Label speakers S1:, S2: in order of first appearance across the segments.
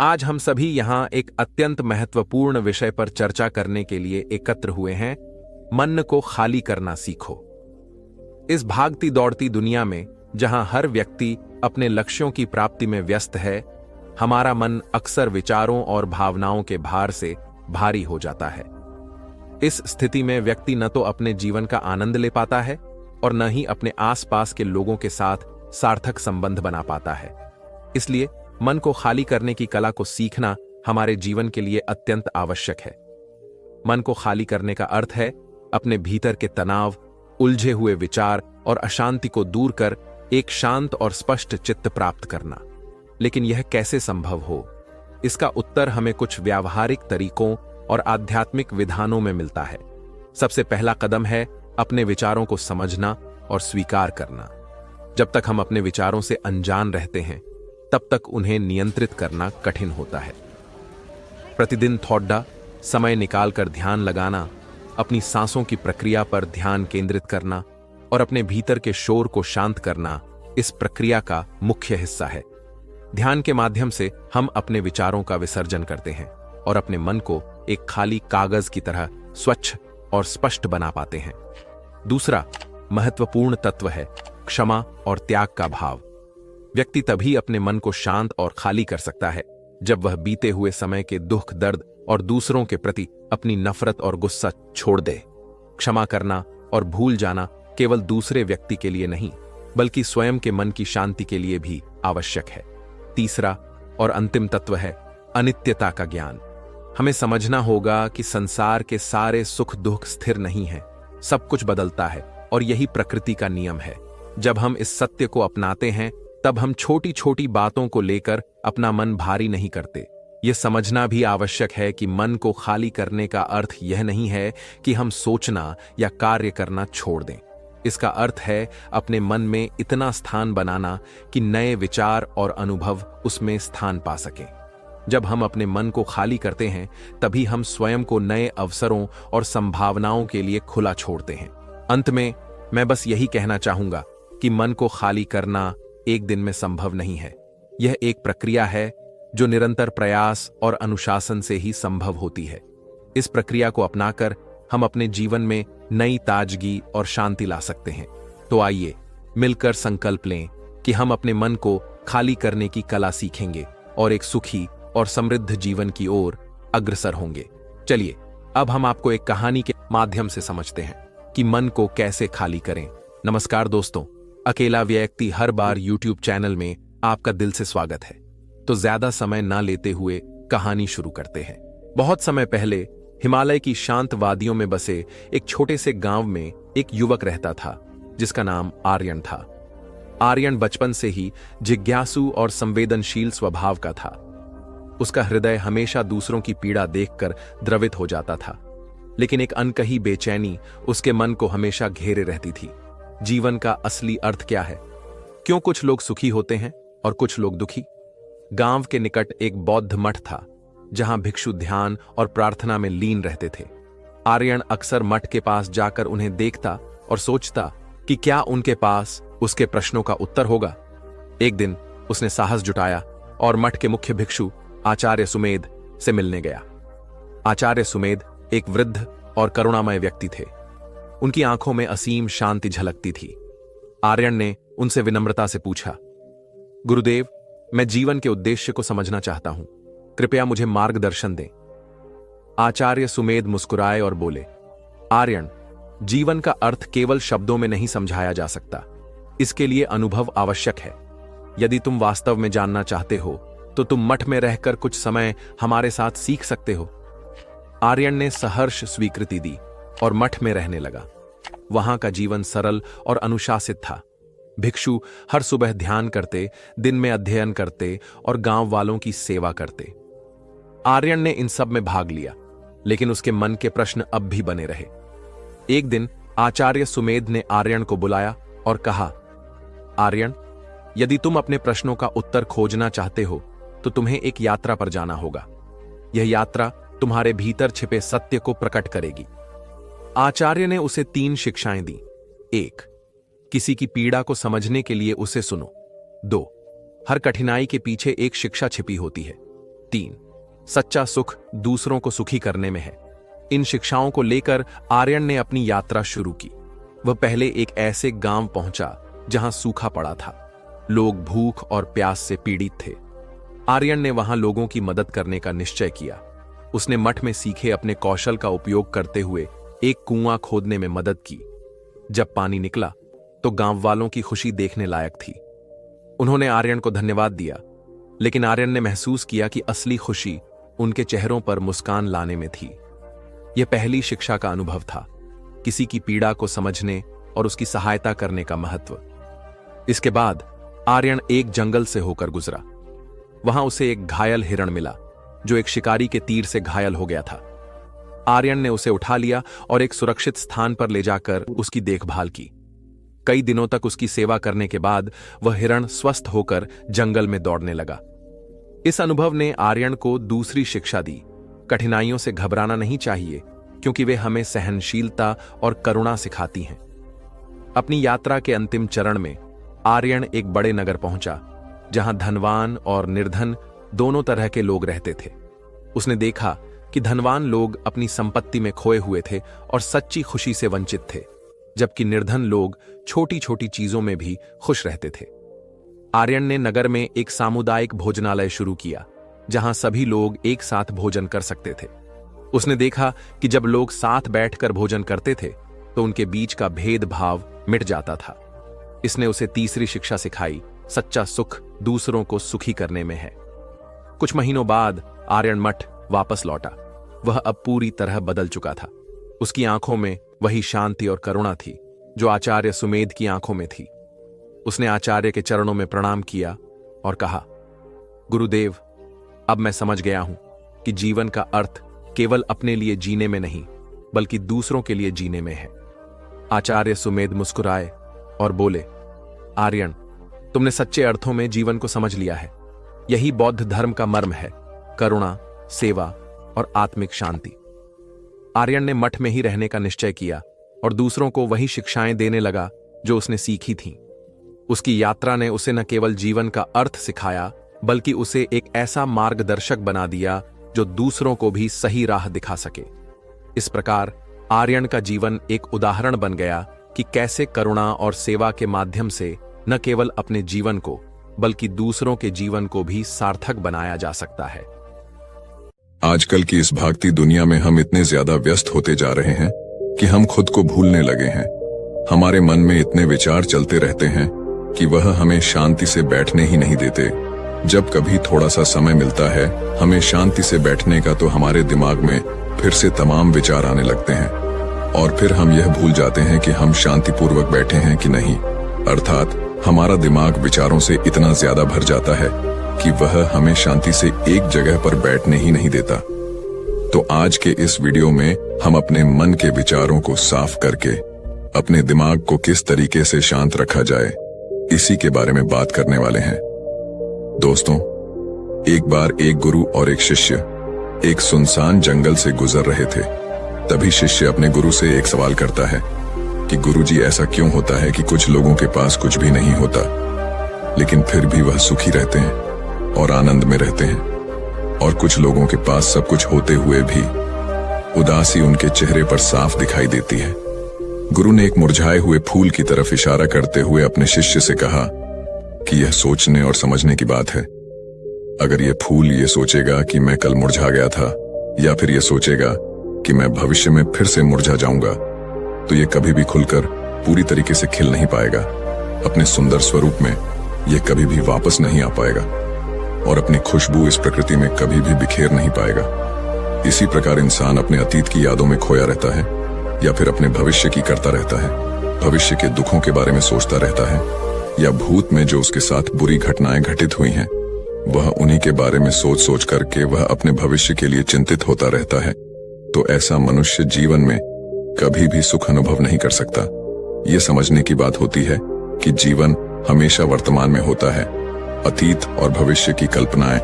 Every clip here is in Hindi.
S1: आज हम सभी यहाँ एक अत्यंत महत्वपूर्ण विषय पर चर्चा करने के लिए एकत्र हुए हैं। मन को खाली करना सीखो। इस भागती दौड़ती दुनिया में जहां हर व्यक्ति अपने लक्ष्यों की प्राप्ति में व्यस्त है, हमारा मन अक्सर विचारों और भावनाओं के भार से भारी हो जाता है। इस स्थिति में व्यक्ति न तो अपने जीवन का आनंद ले पाता है और न ही अपने आसपास के लोगों के साथ सार्थक संबंध बना पाता है। इसलिए मन को खाली करने की कला को सीखना हमारे जीवन के लिए अत्यंत आवश्यक है। मन को खाली करने का अर्थ है अपने भीतर के तनाव, उलझे हुए विचार और अशांति को दूर कर एक शांत और स्पष्ट चित्त प्राप्त करना। लेकिन यह कैसे संभव हो? इसका उत्तर हमें कुछ व्यावहारिक तरीकों और आध्यात्मिक विधानों में मिलता है। सबसे पहला कदम है अपने विचारों को समझना और स्वीकार करना। जब तक हम अपने विचारों से अनजान रहते हैं, तब तक उन्हें नियंत्रित करना कठिन होता है। प्रतिदिन थोड़ा समय निकालकर ध्यान लगाना, अपनी सांसों की प्रक्रिया पर ध्यान केंद्रित करना और अपने भीतर के शोर को शांत करना इस प्रक्रिया का मुख्य हिस्सा है। ध्यान के माध्यम से हम अपने विचारों का विसर्जन करते हैं और अपने मन को एक खाली कागज की तरह स्वच्छ और स्पष्ट बना पाते हैं। दूसरा महत्वपूर्ण तत्व है क्षमा और त्याग का भाव। व्यक्ति तभी अपने मन को शांत और खाली कर सकता है जब वह बीते हुए समय के दुख, दर्द और दूसरों के प्रति अपनी नफरत और गुस्सा छोड़ दे। क्षमा करना और भूल जाना केवल दूसरे व्यक्ति के लिए नहीं, बल्कि स्वयं के मन की शांति के लिए भी आवश्यक है। तीसरा और अंतिम तत्व है अनित्यता का ज्ञान। हमें समझना होगा कि संसार के सारे सुख दुख स्थिर नहीं है, सब कुछ बदलता है और यही प्रकृति का नियम है। जब हम इस सत्य को अपनाते हैं, तब हम छोटी छोटी बातों को लेकर अपना मन भारी नहीं करते। यह समझना भी आवश्यक है कि मन को खाली करने का अर्थ यह नहीं है कि हम सोचना या कार्य करना छोड़ दें। इसका अर्थ है अपने मन में इतना स्थान बनाना कि नए विचार और अनुभव उसमें स्थान पा सकें। जब हम अपने मन को खाली करते हैं, तभी हम स्वयं को नए अवसरों और संभावनाओं के लिए खुला छोड़ते हैं। अंत में मैं बस यही कहना चाहूंगा कि मन को खाली करना एक दिन में संभव नहीं है। यह एक प्रक्रिया है जो निरंतर प्रयास और अनुशासन से ही संभव होती है। इस प्रक्रिया को अपनाकर हम अपने जीवन में नई ताजगी और शांति ला सकते हैं। तो आइए मिलकर संकल्प लें कि हम अपने मन को खाली करने की कला सीखेंगे और एक सुखी और समृद्ध जीवन की ओर अग्रसर होंगे। चलिए अब हम आपको एक कहानी के माध्यम से समझते हैं कि मन को कैसे खाली करें। नमस्कार दोस्तों, अकेला व्यक्ति हर बार YouTube चैनल में आपका दिल से स्वागत है। तो ज्यादा समय ना लेते हुए कहानी शुरू करते हैं। बहुत समय पहले हिमालय की शांत वादियों में बसे एक छोटे से गांव में एक युवक रहता था जिसका नाम आर्यन था। आर्यन बचपन से ही जिज्ञासु और संवेदनशील स्वभाव का था। उसका हृदय हमेशा दूसरों की पीड़ा देखकर द्रवित हो जाता था, लेकिन एक अनकही बेचैनी उसके मन को हमेशा घेरे रहती थी। जीवन का असली अर्थ क्या है? क्यों कुछ लोग सुखी होते हैं और कुछ लोग दुखी? गांव के निकट एक बौद्ध मठ था जहां भिक्षु ध्यान और प्रार्थना में लीन रहते थे। आर्यन अक्सर मठ के पास जाकर उन्हें देखता और सोचता कि क्या उनके पास उसके प्रश्नों का उत्तर होगा। एक दिन उसने साहस जुटाया और मठ के मुख्य भिक्षु आचार्य सुमेध से मिलने गया। आचार्य सुमेध एक वृद्ध और करुणामय व्यक्ति थे। उनकी आंखों में असीम शांति झलकती थी। आर्यन ने उनसे विनम्रता से पूछा, गुरुदेव, मैं जीवन के उद्देश्य को समझना चाहता हूं, कृपया मुझे मार्गदर्शन दें। आचार्य सुमेध मुस्कुराए और बोले, आर्यन, जीवन का अर्थ केवल शब्दों में नहीं समझाया जा सकता। इसके लिए अनुभव आवश्यक है। यदि तुम वास्तव में जानना चाहते हो तो तुम मठ में रहकर कुछ समय हमारे साथ सीख सकते हो। आर्यन ने सहर्ष स्वीकृति दी और मठ में रहने लगा। वहां का जीवन सरल और अनुशासित था। भिक्षु हर सुबह ध्यान करते, दिन में अध्ययन करते और गांव वालों की सेवा करते। आर्यन ने इन सब में भाग लिया, लेकिन उसके मन के प्रश्न अब भी बने रहे। एक दिन आचार्य सुमेध ने आर्यन को बुलाया और कहा, आर्यन, यदि तुम अपने प्रश्नों का उत्तर खोजना चाहते हो तो तुम्हें एक यात्रा पर जाना होगा। यह यात्रा तुम्हारे भीतर छिपे सत्य को प्रकट करेगी। आचार्य ने उसे 3 शिक्षाएं दी। 1, किसी की पीड़ा को समझने के लिए उसे सुनो। 2, हर कठिनाई के पीछे एक शिक्षा छिपी होती है। 3. सच्चा सुख दूसरों को सुखी करने में है। इन शिक्षाओं को लेकर आर्यन ने अपनी यात्रा शुरू की। वह पहले एक ऐसे गांव पहुंचा जहां सूखा पड़ा था। लोग भूख और प्यास से पीड़ित थे। आर्यन ने वहां लोगों की मदद करने का निश्चय किया। उसने मठ में सीखे अपने कौशल का उपयोग करते हुए एक कुआं खोदने में मदद की। जब पानी निकला तो गांव वालों की खुशी देखने लायक थी। उन्होंने आर्यन को धन्यवाद दिया, लेकिन आर्यन ने महसूस किया कि असली खुशी उनके चेहरों पर मुस्कान लाने में थी। यह पहली शिक्षा का अनुभव था, किसी की पीड़ा को समझने और उसकी सहायता करने का महत्व। इसके बाद आर्यन एक जंगल से होकर गुजरा। वहां उसे एक घायल हिरण मिला जो एक शिकारी के तीर से घायल हो गया था। आर्यन ने उसे उठा लिया और एक सुरक्षित स्थान पर ले जाकर उसकी देखभाल की। कई दिनों तक उसकी सेवा करने के बाद वह हिरण स्वस्थ होकर जंगल में दौड़ने लगा। इस अनुभव ने आर्यन को दूसरी शिक्षा दी। कठिनाइयों से घबराना नहीं चाहिए, क्योंकि वे हमें सहनशीलता और करुणा सिखाती हैं। अपनी यात्रा के अंतिम चरण में आर्यन एक बड़े नगर पहुंचा, जहां धनवान और निर्धन दोनों तरह के लोग रहते थे। उसने देखा कि धनवान लोग अपनी संपत्ति में खोए हुए थे और सच्ची खुशी से वंचित थे, जबकि निर्धन लोग छोटी छोटी चीजों में भी खुश रहते थे। आर्यन ने नगर में एक सामुदायिक भोजनालय शुरू किया, जहां सभी लोग एक साथ भोजन कर सकते थे। उसने देखा कि जब लोग साथ बैठकर भोजन करते थे तो उनके बीच का भेदभाव मिट जाता था। इसने उसे तीसरी शिक्षा सिखाई, सच्चा सुख दूसरों को सुखी करने में है। कुछ महीनों बाद आर्यन मठ वापस लौटा। वह अब पूरी तरह बदल चुका था। उसकी आंखों में वही शांति और करुणा थी जो आचार्य सुमेध की आंखों में थी। उसने आचार्य के चरणों में प्रणाम किया और कहा, गुरुदेव, अब मैं समझ गया हूं कि जीवन का अर्थ केवल अपने लिए जीने में नहीं, बल्कि दूसरों के लिए जीने में है। आचार्य सुमेध मुस्कुराए और बोले, आर्यन, तुमने सच्चे अर्थों में जीवन को समझ लिया है। यही बौद्ध धर्म का मर्म है, करुणा, सेवा और आत्मिक शांति। आर्यन ने मठ में ही रहने का निश्चय किया और दूसरों को वही शिक्षाएं देने लगा जो उसने सीखी थीं। उसकी यात्रा ने उसे न केवल जीवन का अर्थ सिखाया, बल्कि उसे एक ऐसा मार्गदर्शक बना दिया जो दूसरों को भी सही राह दिखा सके। इस प्रकार आर्यन का जीवन एक उदाहरण बन गया कि कैसे करुणा और सेवा के माध्यम से न केवल अपने जीवन को, बल्कि दूसरों के जीवन को भी सार्थक बनाया जा सकता है।
S2: आजकल की इस भागती दुनिया में हम इतने ज्यादा व्यस्त होते जा रहे हैं कि हम खुद को भूलने लगे हैं। हमारे मन में इतने विचार चलते रहते हैं कि वह हमें शांति से बैठने ही नहीं देते। जब कभी थोड़ा सा समय मिलता है हमें शांति से बैठने का, तो हमारे दिमाग में फिर से तमाम विचार आने लगते हैं और फिर हम यह भूल जाते हैं कि हम शांतिपूर्वक बैठे हैं कि नहीं। अर्थात हमारा दिमाग विचारों से इतना ज्यादा भर जाता है कि वह हमें शांति से एक जगह पर बैठने ही नहीं देता। तो आज के इस वीडियो में हम अपने मन के विचारों को साफ करके अपने दिमाग को किस तरीके से शांत रखा जाए, इसी के बारे में बात करने वाले हैं। दोस्तों, एक बार एक गुरु और एक शिष्य एक सुनसान जंगल से गुजर रहे थे। तभी शिष्य अपने गुरु से एक सवाल करता है कि गुरुजी, ऐसा क्यों होता है कि कुछ लोगों के पास कुछ भी नहीं होता, लेकिन फिर भी वह सुखी रहते हैं और आनंद में रहते हैं, और कुछ लोगों के पास सब कुछ होते हुए भी उदासी उनके चेहरे पर साफ दिखाई देती है। गुरु ने एक मुरझाए हुए फूल की तरफ इशारा करते हुए अपने शिष्य से कहा कि यह सोचने और समझने की बात है। अगर यह फूल ये सोचेगा कि मैं कल मुरझा गया था, या फिर यह सोचेगा कि मैं भविष्य में फिर से मुरझा जाऊंगा, तो यह कभी भी खुलकर पूरी तरीके से खिल नहीं पाएगा। अपने सुंदर स्वरूप में यह कभी भी वापस नहीं आ पाएगा और अपनी खुशबू इस प्रकृति में कभी भी बिखेर नहीं पाएगा। इसी प्रकार इंसान अपने अतीत की यादों में खोया रहता है या फिर अपने भविष्य की करता रहता है। भविष्य के दुखों के बारे में सोचता रहता है, या भूत में जो उसके साथ बुरी घटनाएं घटित हुई हैं, वह उन्हीं के बारे में सोच सोच करके वह अपने भविष्य के लिए चिंतित होता रहता है। तो ऐसा मनुष्य जीवन में कभी भी सुख अनुभव नहीं कर सकता। ये समझने की बात होती है कि जीवन हमेशा वर्तमान में होता है। अतीत और भविष्य की कल्पनाएं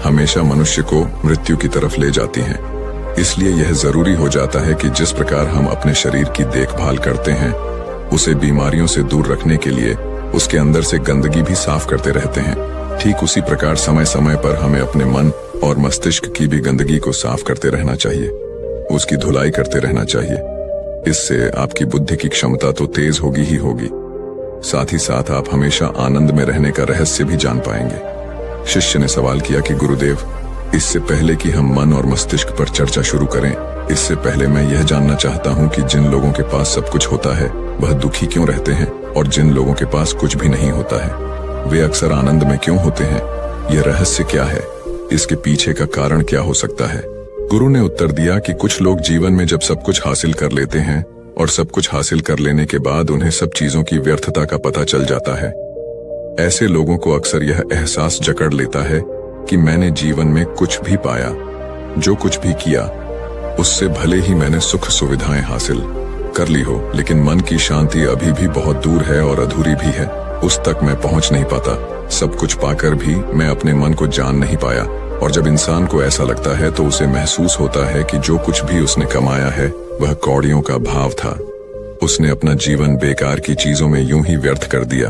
S2: हमेशा मनुष्य को मृत्यु की तरफ ले जाती हैं। इसलिए यह जरूरी हो जाता है कि जिस प्रकार हम अपने शरीर की देखभाल करते हैं, उसे बीमारियों से दूर रखने के लिए उसके अंदर से गंदगी भी साफ करते रहते हैं। ठीक उसी प्रकार समय समय पर हमें अपने मन और मस्तिष्क की भी गंदगी को साफ करते रहना चाहिए, उसकी धुलाई करते रहना चाहिए। इससे आपकी बुद्धि की क्षमता तो तेज होगी ही होगी, साथ ही साथ आप हमेशा आनंद में रहने का रहस्य भी जान पाएंगे। शिष्य ने सवाल किया कि गुरुदेव, इससे पहले कि हम मन और मस्तिष्क पर चर्चा शुरू करें, इससे पहले मैं यह जानना चाहता हूं कि जिन लोगों के पास सब कुछ होता है वह दुखी क्यों रहते हैं, और जिन लोगों के पास कुछ भी नहीं होता है वे अक्सर आनंद में क्यों होते हैं? यह रहस्य क्या है? इसके पीछे का कारण क्या हो सकता है? गुरु ने उत्तर दिया कि कुछ लोग जीवन में जब सब कुछ हासिल कर लेते हैं और सब कुछ हासिल कर लेने के बाद उन्हें सब चीजों की व्यर्थता का पता चल जाता है। ऐसे लोगों को अक्सर यह एहसास जकड़ लेता है कि मैंने जीवन में कुछ भी पाया, जो कुछ भी किया उससे भले ही मैंने सुख सुविधाएं हासिल कर ली हो, लेकिन मन की शांति अभी भी बहुत दूर है और अधूरी भी है, उस तक मैं पहुंच नहीं पाता। सब कुछ पाकर भी मैं अपने मन को जान नहीं पाया। और जब इंसान को ऐसा लगता है तो उसे महसूस होता है कि जो कुछ भी उसने कमाया है वह कौड़ियों का भाव था। उसने अपना जीवन बेकार की चीजों में यूं ही व्यर्थ कर दिया।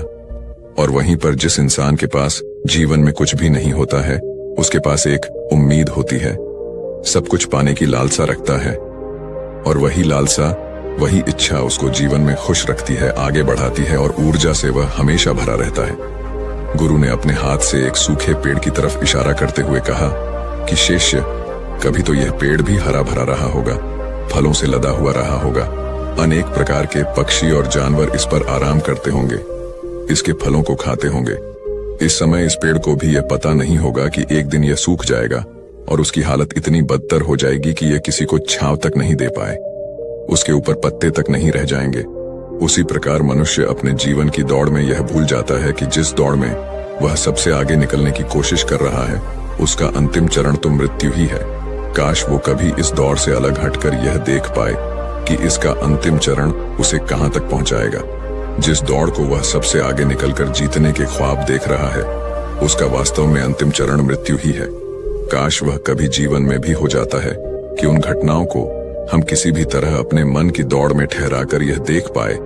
S2: और वहीं पर जिस इंसान के पास जीवन में कुछ भी नहीं होता है, उसके पास एक उम्मीद होती है, सब कुछ पाने की लालसा रखता है, और वही लालसा, वही इच्छा उसको जीवन में खुश रखती है, आगे बढ़ाती है और ऊर्जा से वह हमेशा भरा रहता है। गुरु ने अपने हाथ से एक सूखे पेड़ की तरफ इशारा करते हुए कहा कि शिष्य, कभी तो यह पेड़ भी हरा भरा रहा होगा, फलों से लदा हुआ रहा होगा, अनेक प्रकार के पक्षी और जानवर इस पर आराम करते होंगे, इसके फलों को खाते होंगे। इस समय इस पेड़ को भी यह पता नहीं होगा कि एक दिन यह सूख जाएगा और उसकी हालत इतनी बदतर हो जाएगी कि यह किसी को छांव तक नहीं दे पाए, उसके ऊपर पत्ते तक नहीं रह जाएंगे। उसी प्रकार मनुष्य अपने जीवन की दौड़ में यह भूल जाता है कि जिस दौड़ में वह सबसे आगे निकलने की कोशिश कर रहा है उसका अंतिम चरण तो मृत्यु ही है। काश वो कभी इस दौड़ से अलग हटकर यह देख पाए कि इसका अंतिम चरण उसे कहां तक पहुंचाएगा। जिस दौड़ को वह सबसे आगे निकलकर जीतने के ख्वाब देख रहा है उसका वास्तव में अंतिम चरण मृत्यु ही है। काश वह कभी जीवन में भी हो जाता है कि उन घटनाओं को हम किसी भी तरह अपने मन की दौड़ में ठहराकर यह देख पाए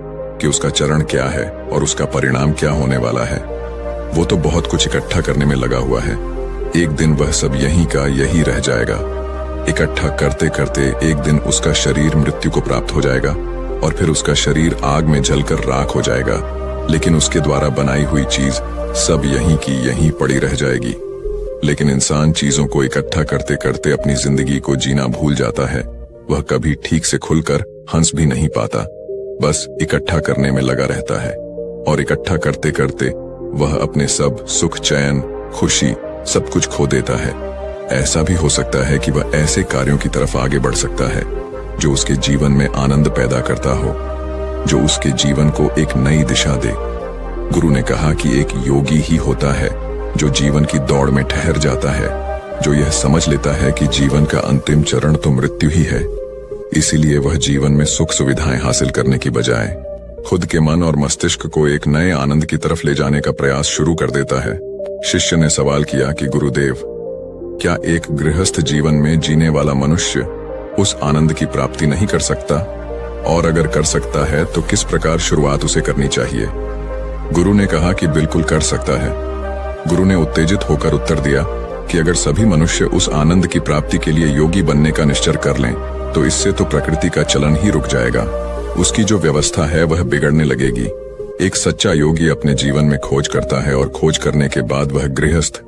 S2: कि उसका चरण क्या है और उसका परिणाम क्या होने वाला है। वो तो बहुत कुछ इकट्ठा करने में लगा हुआ है, एक दिन वह सब यहीं का यही रह जाएगा। इकट्ठा करते करते एक दिन उसका शरीर मृत्यु को प्राप्त हो जाएगा और फिर उसका शरीर आग में जलकर राख हो जाएगा, लेकिन उसके द्वारा बनाई हुई चीज सब यहीं की यहीं पड़ी रह जाएगी। लेकिन इंसान चीजों को इकट्ठा करते करते अपनी जिंदगी को जीना भूल जाता है। वह कभी ठीक से खुलकर हंस भी नहीं पाता, बस इकट्ठा करने में लगा रहता है और इकट्ठा करते करते वह अपने सब सुख, चैन, खुशी सब कुछ खो देता है। ऐसा भी हो सकता है कि वह ऐसे कार्यों की तरफ आगे बढ़ सकता है जो उसके जीवन में आनंद पैदा करता हो, जो उसके जीवन को एक नई दिशा दे। गुरु ने कहा कि एक योगी ही होता है जो जीवन की दौड़ में ठहर जाता है, जो यह समझ लेता है कि जीवन का अंतिम चरण तो मृत्यु ही है। इसीलिए वह जीवन में सुख सुविधाएं हासिल करने की बजाय खुद के मन और मस्तिष्क को एक नए आनंद की तरफ ले जाने का प्रयास शुरू कर देता है। शिष्य ने सवाल किया कि गुरुदेव, क्या एक गृहस्थ जीवन में जीने वाला मनुष्य उस आनंद की प्राप्ति नहीं कर सकता? और अगर कर सकता है तो किस प्रकार शुरुआत उसे करनी चाहिए? गुरु ने कहा कि बिल्कुल कर सकता है। गुरु ने उत्तेजित होकर उत्तर दिया कि अगर सभी मनुष्य उस आनंद की प्राप्ति के लिए योगी बनने का निश्चय कर लें तो इससे तो प्रकृति का चलन ही रुक जाएगा, उसकी जो व्यवस्था है वह बिगड़ने लगेगी। एक सच्चा योगी अपने जीवन में खोज करता है और खोज करने के बाद वह गृहस्थ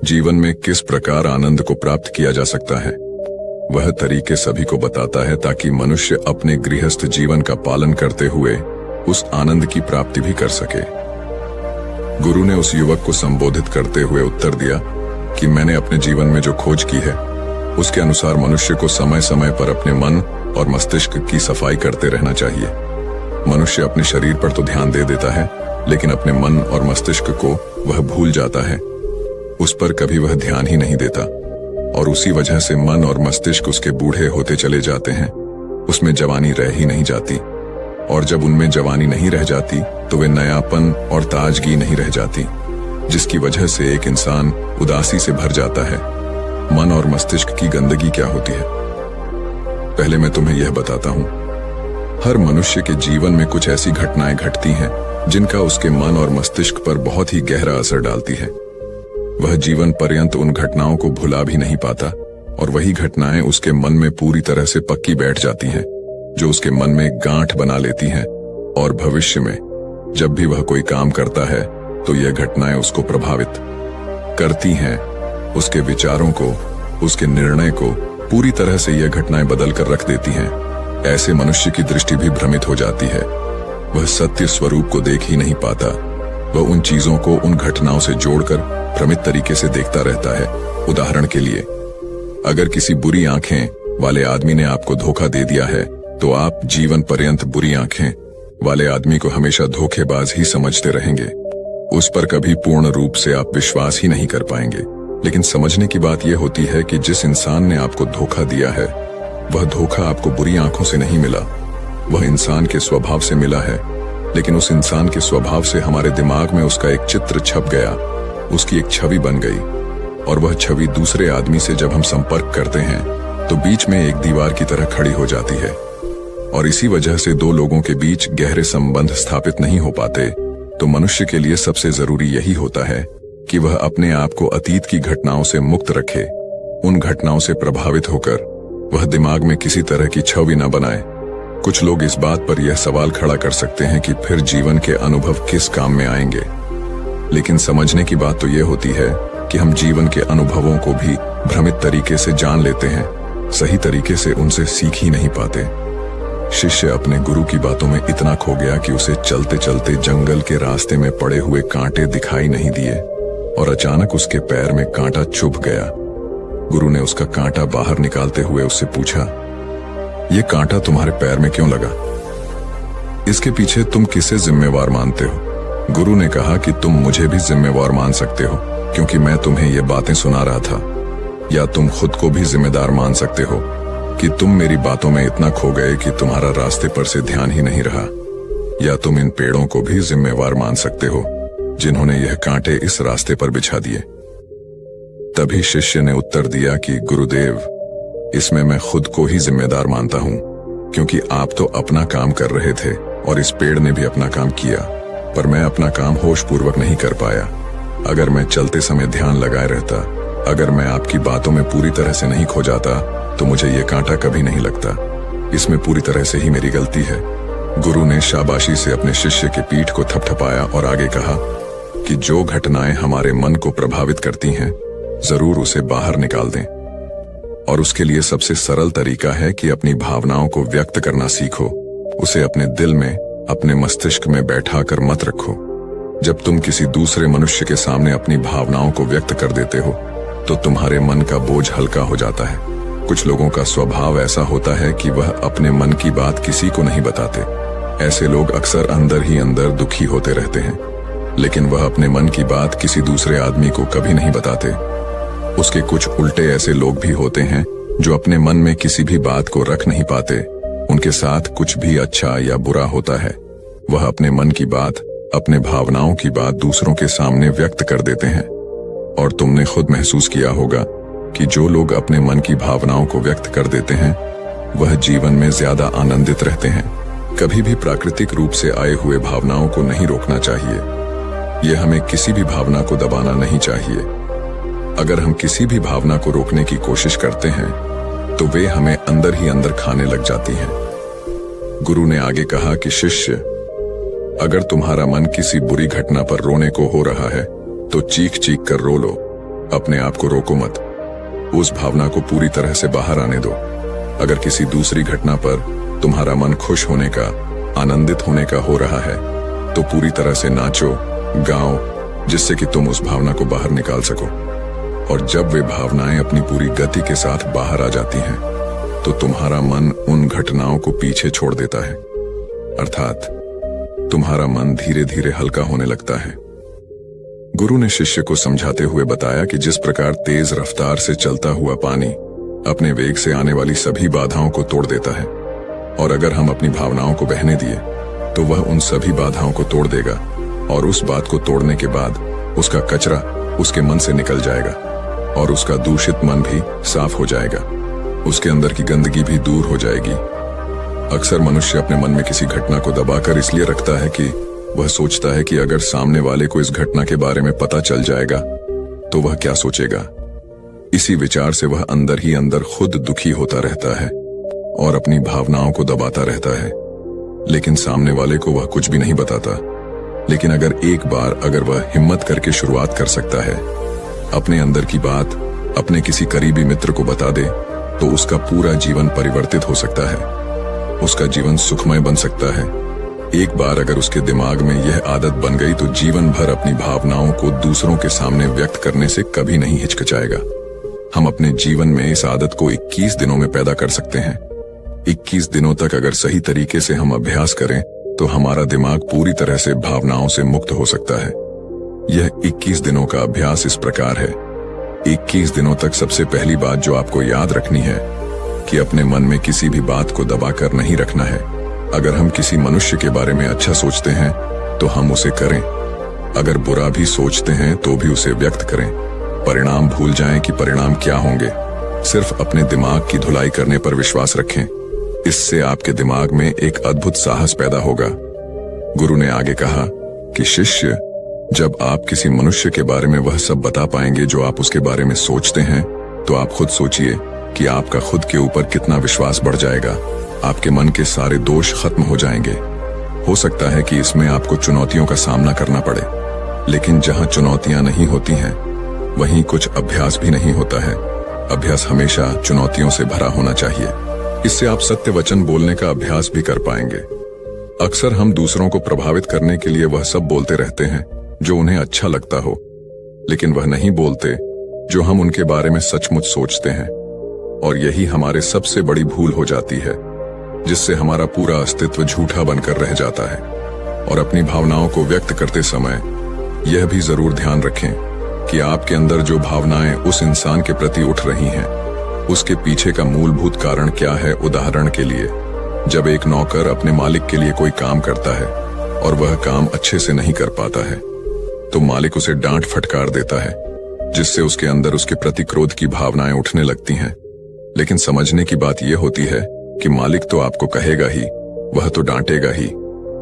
S2: जीवन में किस प्रकार आनंद को प्राप्त किया जा सकता है वह तरीके सभी को बताता है, ताकि मनुष्य अपने गृहस्थ जीवन का पालन करते हुए उस आनंद की प्राप्ति भी कर सके। गुरु ने उस युवक को संबोधित करते हुए उत्तर दिया कि मैंने अपने जीवन में जो खोज की है उसके अनुसार मनुष्य को समय समय पर अपने मन और मस्तिष्क की सफाई करते रहना चाहिए। मनुष्य अपने शरीर पर तो ध्यान दे देता है, लेकिन अपने मन और मस्तिष्क को वह भूल जाता है, उस पर कभी वह ध्यान ही नहीं देता और उसी वजह से मन और मस्तिष्क उसके बूढ़े होते चले जाते हैं, उसमें जवानी रह ही नहीं जाती। और जब उनमें जवानी नहीं रह जाती तो वे नयापन और ताजगी नहीं रह जाती, जिसकी वजह से एक इंसान उदासी से भर जाता है। मन और मस्तिष्क की गंदगी क्या होती है? पहले मैं तुम्हें यह बताता हूं। हर मनुष्य के जीवन में कुछ ऐसी घटनाएं घटती हैं जिनका उसके मन और मस्तिष्क पर बहुत ही गहरा असर डालती है। वह जीवन पर्यंत उन घटनाओं को भुला भी नहीं पाता और वही घटनाएं उसके मन में पूरी तरह से पक्की बैठ जाती हैं, जो उसके मन में गांठ बना लेती हैं और भविष्य में जब भी वह कोई काम करता है तो यह घटनाएं उसको प्रभावित करती हैं। उसके विचारों को, उसके निर्णय को पूरी तरह से यह घटनाएं बदल कर रख देती हैं। ऐसे मनुष्य की दृष्टि भी भ्रमित हो जाती है। वह सत्य स्वरूप को देख ही नहीं पाता। वह उन चीजों को उन घटनाओं से जोड़कर भ्रमित तरीके से देखता रहता है। उदाहरण के लिए, अगर किसी बुरी आंखें वाले आदमी ने आपको धोखा दे दिया है तो आप जीवन पर्यंत बुरी आंखें वाले आदमी को हमेशा धोखेबाज ही समझते रहेंगे। उस पर कभी पूर्ण रूप से आप विश्वास ही नहीं कर पाएंगे। लेकिन समझने की बात यह होती है कि जिस इंसान ने आपको धोखा दिया है वह धोखा आपको बुरी आंखों से नहीं मिला, वह इंसान के स्वभाव से मिला है। लेकिन उस इंसान के स्वभाव से हमारे दिमाग में उसका एक चित्र छप गया, उसकी एक छवि बन गई, और वह छवि दूसरे आदमी से जब हम संपर्क करते हैं तो बीच में एक दीवार की तरह खड़ी हो जाती है। और इसी वजह से दो लोगों के बीच गहरे संबंध स्थापित नहीं हो पाते। तो मनुष्य के लिए सबसे जरूरी यही होता है कि वह अपने आप को अतीत की घटनाओं से मुक्त रखे। उन घटनाओं से प्रभावित होकर वह दिमाग में किसी तरह की छवि न बनाए। कुछ लोग इस बात पर यह सवाल खड़ा कर सकते हैं कि फिर जीवन के अनुभव किस काम में आएंगे। लेकिन समझने की बात तो यह होती है कि हम जीवन के अनुभवों को भी भ्रमित तरीके से जान लेते हैं, सही तरीके से उनसे सीख ही नहीं पाते। शिष्य अपने गुरु की बातों में इतना खो गया कि उसे चलते चलते जंगल के रास्ते में पड़े हुए कांटे दिखाई नहीं दिए और अचानक उसके पैर में कांटा चुभ गया। गुरु ने उसका कांटा बाहर निकालते हुए उससे पूछा, ये कांटा तुम्हारे पैर में क्यों लगा? इसके पीछे तुम किसे जिम्मेवार मानते हो? गुरु ने कहा कि तुम मुझे भी जिम्मेवार मान सकते हो क्योंकि मैं तुम्हें ये बातें सुना रहा था, या तुम खुद को भी जिम्मेदार मान सकते हो कि तुम मेरी बातों में इतना खो गए कि तुम्हारा रास्ते पर से ध्यान ही नहीं रहा, या तुम इन पेड़ों को भी जिम्मेवार मान सकते हो जिन्होंने यह कांटे इस रास्ते पर बिछा दिए। तभी शिष्य ने उत्तर दिया कि गुरुदेव, इसमें मैं खुद को ही जिम्मेदार मानता हूं, क्योंकि आप तो अपना काम कर रहे थे और इस पेड़ ने भी अपना काम किया, पर मैं अपना काम होशपूर्वक नहीं कर पाया। अगर मैं चलते समय ध्यान लगाए रहता, अगर मैं आपकी बातों में पूरी तरह से नहीं खो जाता तो मुझे ये कांटा कभी नहीं लगता। इसमें पूरी तरह से ही मेरी गलती है। गुरु ने शाबाशी से अपने शिष्य के पीठ को थपथपाया और आगे कहा कि जो घटनाएं हमारे मन को प्रभावित करती हैं, जरूर उसे बाहर निकाल दें। और उसके लिए सबसे सरल तरीका है कि अपनी भावनाओं को व्यक्त करना सीखो। उसे अपने दिल में, अपने मस्तिष्क में बैठा कर मत रखो। जब तुम किसी दूसरे मनुष्य के सामने अपनी भावनाओं को व्यक्त कर देते हो तो तुम्हारे मन का बोझ हल्का हो जाता है। कुछ लोगों का स्वभाव ऐसा होता है कि वह अपने मन की बात किसी को नहीं बताते। ऐसे लोग अक्सर अंदर ही अंदर दुखी होते रहते हैं, लेकिन वह अपने मन की बात किसी दूसरे आदमी को कभी नहीं बताते। उसके कुछ उल्टे ऐसे लोग भी होते हैं जो अपने मन में किसी भी बात को रख नहीं पाते। उनके साथ कुछ भी अच्छा या बुरा होता है, वह अपने मन की बात, अपने भावनाओं की बात दूसरों के सामने व्यक्त कर देते हैं। और तुमने खुद महसूस किया होगा कि जो लोग अपने मन की भावनाओं को व्यक्त कर देते हैं वह जीवन में ज्यादा आनंदित रहते हैं। कभी भी प्राकृतिक रूप से आए हुए भावनाओं को नहीं रोकना चाहिए। यह हमें किसी भी भावना को दबाना नहीं चाहिए। अगर हम किसी भी भावना को रोकने की कोशिश करते हैं तो वे हमें अंदर ही अंदर खाने लग जाती हैं। गुरु ने आगे कहा कि शिष्य, अगर तुम्हारा मन किसी बुरी घटना पर रोने को हो रहा है तो चीख चीख कर रो लो, अपने आप को रोको मत। उस भावना को पूरी तरह से बाहर आने दो। अगर किसी दूसरी घटना पर तुम्हारा मन खुश होने का, आनंदित होने का हो रहा है तो पूरी तरह से नाचो, गाओ, जिससे कि तुम उस भावना को बाहर निकाल सको। और जब वे भावनाएं अपनी पूरी गति के साथ बाहर आ जाती हैं तो तुम्हारा मन उन घटनाओं को पीछे छोड़ देता है, अर्थात तुम्हारा मन धीरे धीरे हल्का होने लगता है। गुरु ने शिष्य को समझाते हुए बताया कि जिस प्रकार तेज रफ्तार से चलता हुआ पानी अपने वेग से आने वाली सभी बाधाओं को तोड़ देता है, और अगर हम अपनी भावनाओं को बहने दिए तो वह उन सभी बाधाओं को तोड़ देगा, और उस बात को तोड़ने के बाद उसका कचरा उसके मन से निकल जाएगा और उसका दूषित मन भी साफ हो जाएगा, उसके अंदर की गंदगी भी दूर हो जाएगी। अक्सर मनुष्य अपने मन में किसी घटना को दबाकर इसलिए रखता है कि वह सोचता है कि अगर सामने वाले को इस घटना के बारे में पता चल जाएगा तो वह क्या सोचेगा। इसी विचार से वह अंदर ही अंदर खुद दुखी होता रहता है और अपनी भावनाओं को दबाता रहता है, लेकिन सामने वाले को वह कुछ भी नहीं बताता। लेकिन अगर वह हिम्मत करके शुरुआत कर सकता है, अपने अंदर की बात अपने किसी करीबी मित्र को बता दे, तो उसका पूरा जीवन परिवर्तित हो सकता है। उसका जीवन सुखमय बन सकता है। एक बार अगर उसके दिमाग में यह आदत बन गई तो जीवन भर अपनी भावनाओं को दूसरों के सामने व्यक्त करने से कभी नहीं हिचकिचाएगा। हम अपने जीवन में इस आदत को 21 दिनों में पैदा कर सकते हैं। 21 दिनों तक अगर सही तरीके से हम अभ्यास करें तो हमारा दिमाग पूरी तरह से भावनाओं से मुक्त हो सकता है। यह 21 दिनों का अभ्यास इस प्रकार है। 21 दिनों तक सबसे पहली बात जो आपको याद रखनी है कि अपने मन में किसी भी बात को दबाकर नहीं रखना है। अगर हम किसी मनुष्य के बारे में अच्छा सोचते हैं तो हम उसे करें, अगर बुरा भी सोचते हैं तो भी उसे व्यक्त करें। परिणाम भूल जाएं कि परिणाम क्या होंगे। सिर्फ अपने दिमाग की धुलाई करने पर विश्वास रखें। इससे आपके दिमाग में एक अद्भुत साहस पैदा होगा। गुरु ने आगे कहा कि शिष्य, जब आप किसी मनुष्य के बारे में वह सब बता पाएंगे जो आप उसके बारे में सोचते हैं, तो आप खुद सोचिए कि आपका खुद के ऊपर कितना विश्वास बढ़ जाएगा। आपके मन के सारे दोष खत्म हो जाएंगे। हो सकता है कि इसमें आपको चुनौतियों का सामना करना पड़े, लेकिन जहां चुनौतियां नहीं होती हैं, वहीं कुछ अभ्यास भी नहीं होता है। अभ्यास हमेशा चुनौतियों से भरा होना चाहिए। इससे आप सत्य वचन बोलने का अभ्यास भी कर पाएंगे। अक्सर हम दूसरों को प्रभावित करने के लिए वह सब बोलते रहते हैं जो उन्हें अच्छा लगता हो, लेकिन वह नहीं बोलते जो हम उनके बारे में सचमुच सोचते हैं। और यही हमारे सबसे बड़ी भूल हो जाती है, जिससे हमारा पूरा अस्तित्व झूठा बनकर रह जाता है। और अपनी भावनाओं को व्यक्त करते समय यह भी जरूर ध्यान रखें कि आपके अंदर जो भावनाएं उस इंसान के प्रति उठ रही हैं, उसके पीछे का मूलभूत कारण क्या है। उदाहरण के लिए, जब एक नौकर अपने मालिक के लिए कोई काम करता है और वह काम अच्छे से नहीं कर पाता है, तो मालिक उसे डांट फटकार देता है, जिससे उसके अंदर उसके प्रति क्रोध की भावनाएं उठने लगती हैं। लेकिन समझने की बात यह होती है कि मालिक तो आपको कहेगा ही, वह तो डांटेगा ही।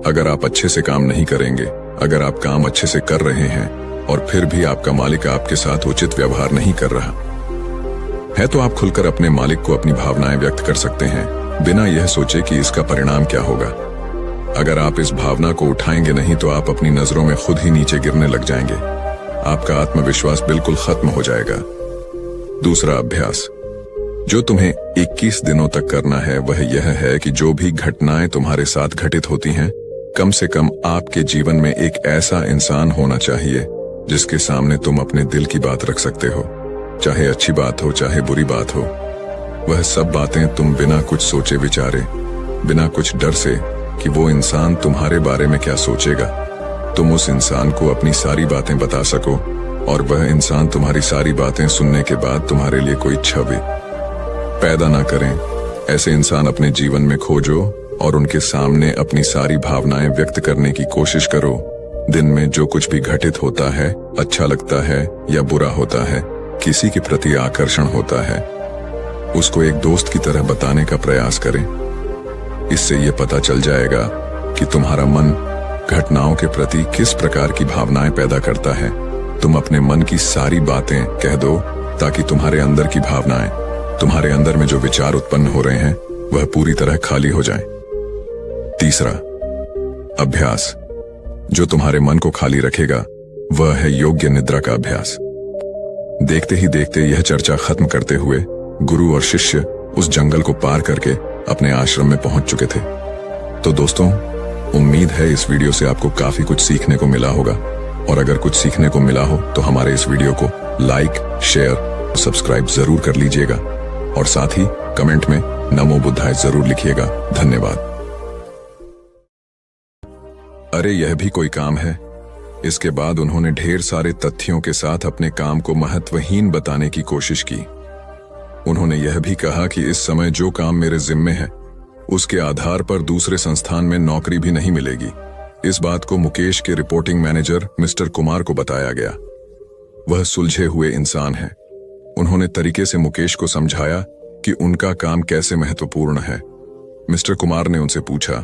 S2: अगर आप अच्छे से काम नहीं करेंगे, अगर आप काम अच्छे से कर रहे हैं और फिर भी आपका मालिक आपके साथ उचित व्यवहार नहीं कर रहा है, तो आप खुलकर अपने मालिक को अपनी भावनाएं व्यक्त कर सकते हैं, बिना यह सोचे कि इसका परिणाम क्या होगा। अगर आप इस भावना को उठाएंगे नहीं तो आप अपनी नजरों में खुद ही नीचे गिरने लग जाएंगे। आपका आत्मविश्वास बिल्कुल खत्म हो जाएगा। दूसरा अभ्यास जो तुम्हें 21 दिनों तक करना है, वह यह है कि जो भी घटनाएं तुम्हारे साथ घटित होती हैं, कम से कम आपके जीवन में एक ऐसा इंसान होना चाहिए जिसके सामने तुम अपने दिल की बात रख सकते हो। चाहे अच्छी बात हो, चाहे बुरी बात हो, वह सब बातें तुम बिना कुछ सोचे विचारे, बिना कुछ डर से कि वो इंसान तुम्हारे बारे में क्या सोचेगा, तुम उस इंसान को अपनी सारी बातें बता सको और वह इंसान तुम्हारी सारी बातें सुनने के बाद तुम्हारे लिए कोई छवि पैदा ना करें। ऐसे इंसान अपने जीवन में खोजो और उनके सामने अपनी सारी भावनाएं व्यक्त करने की कोशिश करो। दिन में जो कुछ भी घटित होता है, अच्छा लगता है या बुरा होता है, किसी के प्रति आकर्षण होता है, उसको एक दोस्त की तरह बताने का प्रयास करें। इससे यह पता चल जाएगा कि तुम्हारा मन घटनाओं के प्रति किस प्रकार की भावनाएं पैदा करता है। तुम अपने मन की सारी बातें कह दो ताकि तुम्हारे अंदर की भावनाएं, तुम्हारे अंदर में जो विचार उत्पन्न हो रहे हैं, वह पूरी तरह खाली हो जाएं। तीसरा अभ्यास जो तुम्हारे मन को खाली रखेगा, वह है योग्य निद्रा का अभ्यास। देखते ही देखते यह चर्चा खत्म करते हुए गुरु और शिष्य उस जंगल को पार करके अपने आश्रम में पहुंच चुके थे। तो दोस्तों, उम्मीद है इस वीडियो से आपको काफी कुछ सीखने को मिला होगा, और अगर कुछ सीखने को मिला हो तो हमारे इस वीडियो को लाइक, शेयर और सब्सक्राइब जरूर कर लीजिएगा, और साथ ही कमेंट में नमो बुद्धाय जरूर लिखिएगा। धन्यवाद। अरे यह भी कोई काम है। इसके बाद उन्होंने ढेर सारे तथ्यों के साथ अपने काम को महत्वहीन बताने की कोशिश की। उन्होंने यह भी कहा कि इस समय जो काम मेरे जिम्मे है, उसके आधार पर दूसरे संस्थान में नौकरी भी नहीं मिलेगी। इस बात को मुकेश के रिपोर्टिंग मैनेजर मिस्टर कुमार को बताया गया। वह सुलझे हुए इंसान हैं। उन्होंने तरीके से मुकेश को समझाया कि उनका काम कैसे महत्वपूर्ण है। मिस्टर कुमार ने उनसे पूछा,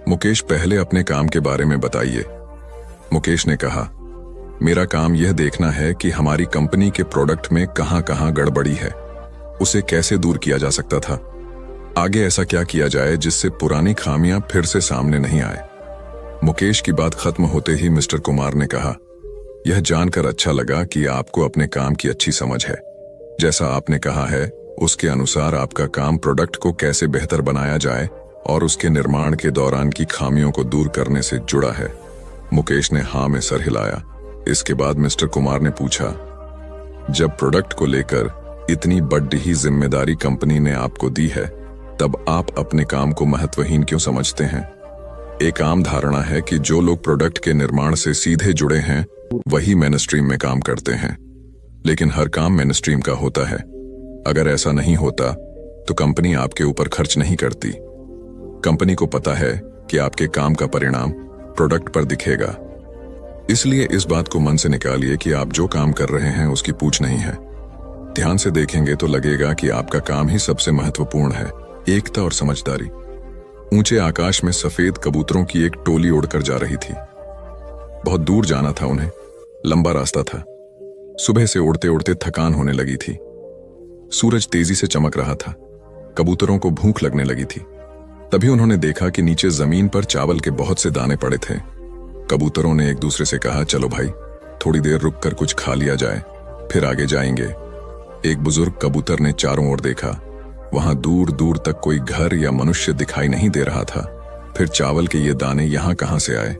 S2: मुकेश पहले अपने काम के बारे में बताइए। मुकेश ने कहा, मेरा काम यह देखना है कि हमारी कंपनी के प्रोडक्ट में कहां कहां गड़बड़ी है, उसे कैसे दूर किया जा सकता था, आगे ऐसा क्या किया जाए जिससे पुरानी खामियां फिर से सामने नहीं आए। मुकेश की बात खत्म होते ही मिस्टर कुमार ने कहा, यह जानकर अच्छा लगा कि आपको अपने काम की अच्छी समझ है। जैसा आपने कहा है उसके अनुसार आपका काम प्रोडक्ट को कैसे बेहतर बनाया जाए और उसके निर्माण के दौरान की खामियों को दूर करने से जुड़ा है। मुकेश ने हाँ में सर हिलाया। इसके बाद मिस्टर कुमार ने पूछा, जब प्रोडक्ट को लेकर इतनी बड़ी ही जिम्मेदारी कंपनी ने आपको दी है, तब आप अपने काम को महत्वहीन क्यों समझते हैं? एक आम धारणा है कि जो लोग प्रोडक्ट के निर्माण से सीधे जुड़े हैं वही मेनस्ट्रीम में काम करते हैं, लेकिन हर काम मेनस्ट्रीम का होता है। अगर ऐसा नहीं होता तो कंपनी आपके ऊपर खर्च नहीं करती। कंपनी को पता है कि आपके काम का परिणाम प्रोडक्ट पर दिखेगा, इसलिए इस बात को मन से निकालिए कि आप जो काम कर रहे हैं उसकी पूछ नहीं है। ध्यान से देखेंगे तो लगेगा कि आपका काम ही सबसे महत्वपूर्ण है, एकता और समझदारी। ऊंचे आकाश में सफेद कबूतरों की एक टोली उड़कर जा रही थी। बहुत दूर जाना था उन्हें, लंबा रास्ता था। सुबह से उड़ते उड़ते थकान होने लगी थी। सूरज तेजी से चमक रहा था। कबूतरों को भूख लगने लगी थी। तभी उन्होंने देखा कि नीचे जमीन पर चावल के बहुत से दाने पड़े थे। कबूतरों ने एक दूसरे से कहा, चलो भाई थोड़ी देर रुककर कुछ खा लिया जाए, फिर आगे जाएंगे। एक बुजुर्ग कबूतर ने चारों ओर देखा। वहां दूर दूर तक कोई घर या मनुष्य दिखाई नहीं दे रहा था। फिर चावल के ये दाने यहां कहां से आए?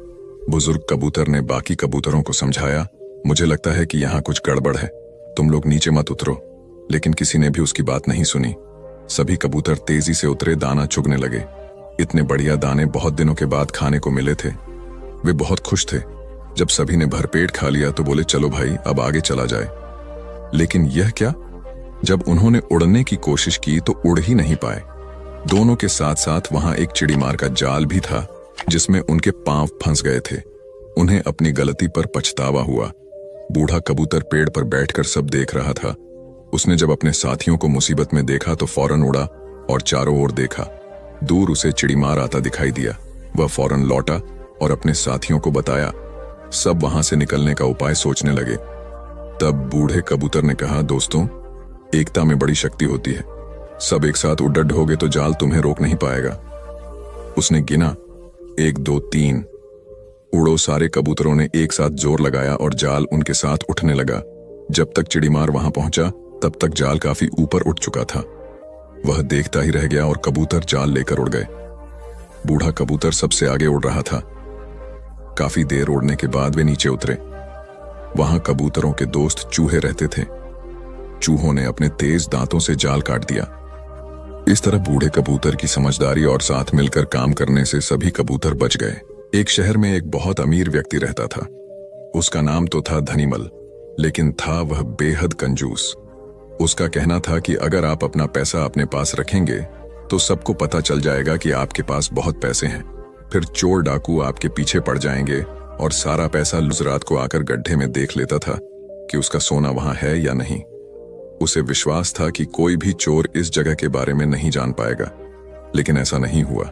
S2: बुजुर्ग कबूतर ने बाकी कबूतरों को समझाया, मुझे लगता है कि यहां कुछ गड़बड़ है, तुम लोग नीचे मत उतरो। लेकिन किसी ने भी उसकी बात नहीं सुनी। सभी कबूतर तेजी से उतरे, दाना चुगने लगे। इतने बढ़िया दाने बहुत दिनों के बाद खाने को मिले थे। वे बहुत खुश थे। जब सभी ने भरपेट खा लिया तो बोले, चलो भाई अब आगे चला जाए। लेकिन यह क्या? जब उन्होंने उड़ने की कोशिश की तो उड़ ही नहीं पाए। दोनों के साथ साथ वहां एक चिड़ीमार का जाल भी था जिसमें उनके पांव फंस गए थे। उन्हें अपनी गलती पर पछतावा हुआ। बूढ़ा कबूतर पेड़ पर बैठकर सब देख रहा था। उसने जब अपने साथियों को मुसीबत में देखा तो फौरन उड़ा और चारों ओर देखा। दूर उसे चिड़ीमार आता दिखाई दिया। वह फौरन लौटा और अपने साथियों को बताया। सब वहां से निकलने का उपाय सोचने लगे। तब बूढ़े कबूतर ने कहा, दोस्तों एकता में बड़ी शक्ति होती है। सब एक साथ उड्डड होगे तो जाल तुम्हें रोक नहीं पाएगा। उसने गिना, 1 2 3। उड़ो। सारे कबूतरों ने एक साथ जोर लगाया और जाल उनके साथ उठने लगा। जब तक चिड़ीमार वहां पहुंचा तब तक जाल काफी ऊपर उठ चुका था। वह देखता ही रह गया और कबूतर जाल लेकर उड़ गए। बूढ़ा कबूतर सबसे आगे उड़ रहा था। काफी देर उड़ने के बाद वे नीचे उतरे। वहां कबूतरों के दोस्त चूहे रहते थे। चूहों ने अपने तेज दांतों से जाल काट दिया। इस तरह बूढ़े कबूतर की समझदारी और साथ मिलकर काम करने से सभी कबूतर बच गए। एक शहर में एक बहुत अमीर व्यक्ति रहता था। उसका नाम तो था धनीमल, लेकिन था वह बेहद कंजूस। उसका कहना था कि अगर आप अपना पैसा अपने पास रखेंगे तो सबको पता चल जाएगा कि आपके पास बहुत पैसे हैं। फिर चोर डाकू आपके पीछे पड़ जाएंगे और सारा पैसा रात को आकर गड्ढे में देख लेता था कि उसका सोना वहां है या नहीं। उसे विश्वास था कि कोई भी चोर इस जगह के बारे में नहीं जान पाएगा, लेकिन ऐसा नहीं हुआ।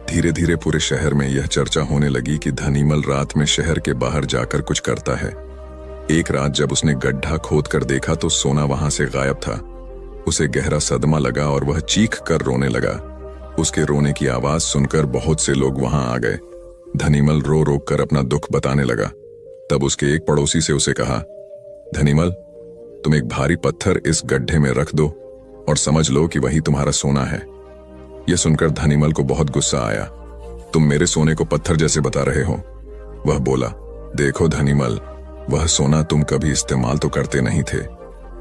S2: धीरे धीरे पूरे शहर में यह चर्चा होने लगी कि धनीमल रात में शहर के बाहर जाकर कुछ करता है। एक रात जब उसने गड्ढा खोद कर देखा तो सोना वहां से गायब था। उसे गहरा सदमा लगा और वह चीख कर रोने लगा। उसके रोने की आवाज सुनकर बहुत से लोग वहां आ गए। धनीमल रो रो कर अपना दुख बताने लगा। तब उसके एक पड़ोसी से उसे कहा, धनीमल तुम एक भारी पत्थर इस गड्ढे में रख दो और समझ लो कि वही तुम्हारा सोना है। यह सुनकर धनीमल को बहुत गुस्सा आया। तुम मेरे सोने को पत्थर जैसे बता रहे हो। वह बोला, देखो धनीमल, वह सोना तुम कभी इस्तेमाल तो करते नहीं थे।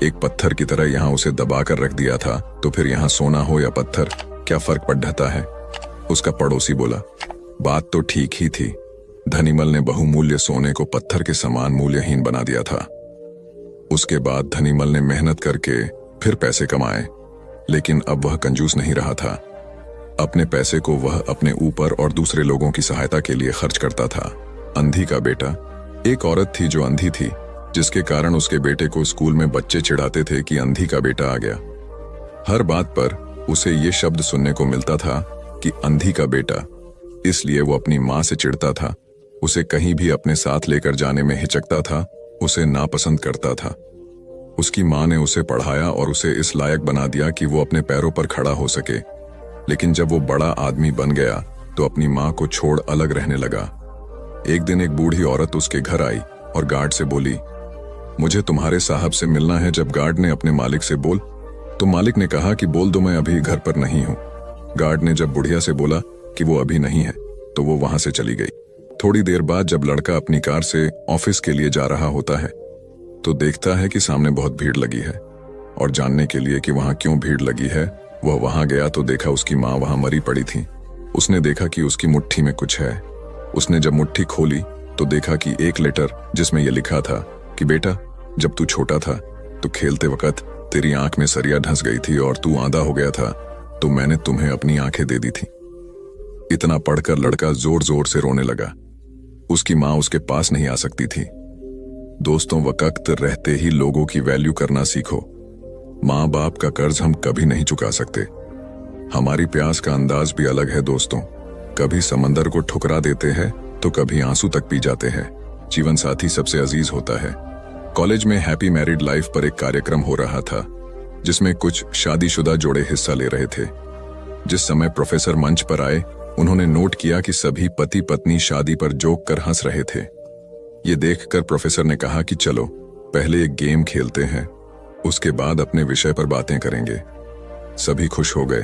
S2: एक पत्थर की तरह यहां उसे दबा कर रख दिया था, तो फिर यहां सोना हो या पत्थर क्या फर्क पड़ता है? उसका पड़ोसी बोला, बात तो ठीक ही थी। धनीमल ने बहुमूल्य सोने को पत्थर के समान मूल्यहीन बना दिया था। उसके बाद धनीमल ने मेहनत करके फिर पैसे कमाए, लेकिन अब वह कंजूस नहीं रहा था। अपने पैसे को वह अपने ऊपर और दूसरे लोगों की सहायता के लिए खर्च करता था। अंधी का बेटा। एक औरत थी जो अंधी थी, जिसके कारण उसके बेटे को स्कूल में बच्चे चिढ़ाते थे कि अंधी का बेटा आ गया। हर बात पर उसे ये शब्द सुनने को मिलता था कि अंधी का बेटा। इसलिए वो अपनी माँ से चिढ़ता था, उसे कहीं भी अपने साथ लेकर जाने में हिचकता था उसे नापसंद करता था। उसकी माँ ने उसे पढ़ाया और उसे इस लायक बना दिया कि वो अपने पैरों पर खड़ा हो सके। लेकिन जब वो बड़ा आदमी बन गया तो अपनी माँ को छोड़ अलग रहने लगा। एक दिन एक बूढ़ी औरत उसके घर आई और गार्ड से बोली, मुझे तुम्हारे साहब से मिलना है। जब गार्ड ने अपने मालिक से बोल तो मालिक ने कहा कि बोल दो मैं अभी घर पर नहीं हूं। गार्ड ने जब बुढ़िया से बोला कि वो अभी नहीं है तो वो वहां से चली गई। थोड़ी देर बाद जब लड़का अपनी कार से ऑफिस के लिए जा रहा होता है तो देखता है कि सामने बहुत भीड़ लगी है, और जानने के लिए कि वहां क्यों भीड़ लगी है वह वहां गया तो देखा उसकी माँ वहां मरी पड़ी थी। उसने देखा कि उसकी मुट्ठी में कुछ है। उसने जब मुट्ठी खोली तो देखा कि एक लेटर जिसमें यह लिखा था कि बेटा, जब तू छोटा था तो खेलते वक्त तेरी आंख में सरिया ढंस गई थी और तू आंधा हो गया था तो मैंने तुम्हें अपनी आंखें दे दी थी। इतना पढ़कर लड़का जोर जोर से रोने लगा। उसकी माँ उसके पास नहीं आ सकती थी। दोस्तों, वक्त रहते ही लोगों की वैल्यू करना सीखो। माँ बाप का कर्ज हम कभी नहीं चुका सकते। हमारी प्यास का अंदाज भी अलग है दोस्तों। कभी समंदर को ठुकरा देते हैं तो कभी आंसू तक पी जाते हैं। जीवन साथी सबसे अजीज होता है। कॉलेज में हैप्पी मैरिड लाइफ पर एक कार्यक्रम हो रहा था जिसमें कुछ शादीशुदा जोड़े हिस्सा ले रहे थे। जिस समय प्रोफेसर मंच पर आए उन्होंने नोट किया कि सभी पति पत्नी शादी पर जोक कर हंस रहे थे। ये देखकर प्रोफेसर ने कहा कि चलो पहले एक गेम खेलते हैं, उसके बाद अपने विषय पर बातें करेंगे। सभी खुश हो गए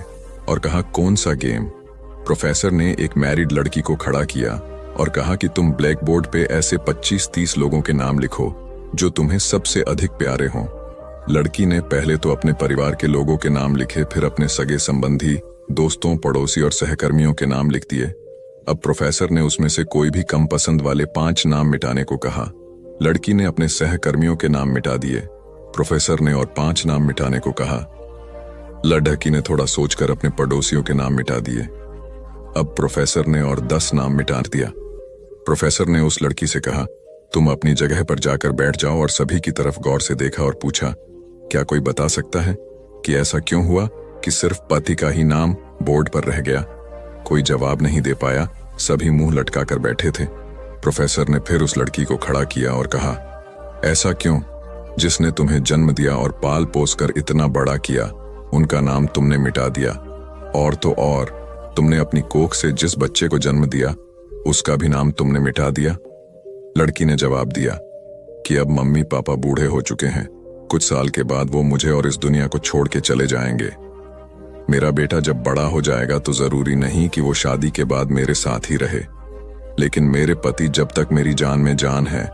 S2: और कहा, कौन सा गेम? प्रोफेसर ने एक मैरिड लड़की को खड़ा किया और कहा कि तुम ब्लैक बोर्ड पे ऐसे 25-30 लोगों के नाम लिखो जो तुम्हें सबसे अधिक प्यारे हों। लड़की ने पहले तो अपने परिवार के लोगों के नाम लिखे, फिर अपने सगे संबंधी, दोस्तों, पड़ोसी और सहकर्मियों के नाम लिख दिए। अब प्रोफेसर ने उसमें से कोई भी कम पसंद वाले 5 नाम मिटाने को कहा। लड़की ने अपने सहकर्मियों के नाम मिटा दिए। प्रोफेसर ने और 5 नाम मिटाने को कहा। लड़की ने थोड़ा सोचकर अपने पड़ोसियों के नाम मिटा दिए। अब प्रोफेसर ने और 10 नाम मिटा दिया। प्रोफेसर ने उस लड़की से कहा, तुम अपनी जगह पर जाकर बैठ जाओ, और सभी की तरफ गौर से देखा और पूछा, क्या कोई बता सकता है कि ऐसा क्यों हुआ कि सिर्फ पति का ही नाम बोर्ड पर रह गया? कोई जवाब नहीं दे पाया। सभी मुंह लटका कर बैठे थे। प्रोफेसर ने फिर उस लड़की को खड़ा किया और कहा, ऐसा क्यों? जिसने तुम्हें जन्म दिया और पाल पोस कर इतना बड़ा किया, उनका नाम तुमने मिटा दिया। और तो और तुमने अपनी कोख से जिस बच्चे को जन्म दिया उसका भी नाम तुमने मिटा दिया। लड़की ने जवाब दिया कि अब मम्मी पापा बूढ़े हो चुके हैं। कुछ साल के बाद वो मुझे और इस दुनिया को छोड़ के चले जाएंगे। मेरा बेटा जब बड़ा हो जाएगा तो जरूरी नहीं कि वो शादी के बाद मेरे साथ ही रहे, लेकिन मेरे पति जब तक मेरी जान में जान है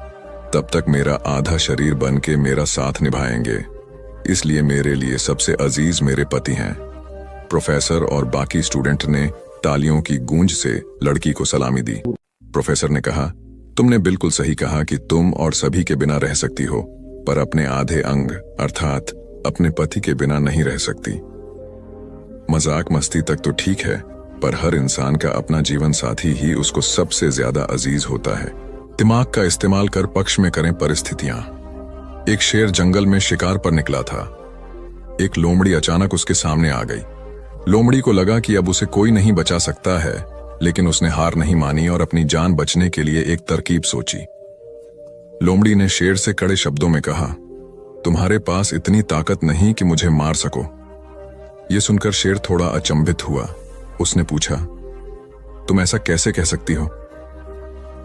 S2: तब तक मेरा आधा शरीर बन के मेरा साथ निभाएंगे। इसलिए मेरे लिए सबसे अजीज मेरे पति हैं। प्रोफेसर और बाकी स्टूडेंट ने तालियों की गूंज से लड़की को सलामी दी। प्रोफेसर ने कहा, तुमने बिल्कुल सही कहा कि तुम और सभी के बिना रह सकती हो, पर अपने आधे अंग अर्थात अपने पति के बिना नहीं रह सकती। मजाक मस्ती तक तो ठीक है, पर हर इंसान का अपना जीवन साथी ही उसको सबसे ज्यादा अजीज होता है। दिमाग का इस्तेमाल कर पक्ष में करें परिस्थितियां। एक शेर जंगल में शिकार पर निकला था। एक लोमड़ी अचानक उसके सामने आ गई। लोमड़ी को लगा कि अब उसे कोई नहीं बचा सकता है, लेकिन उसने हार नहीं मानी और अपनी जान बचने के लिए एक तरकीब सोची। लोमड़ी ने शेर से कड़े शब्दों में कहा, तुम्हारे पास इतनी ताकत नहीं कि मुझे मार सको। यह सुनकर शेर थोड़ा अचंभित हुआ। उसने पूछा, तुम ऐसा कैसे कह सकती हो?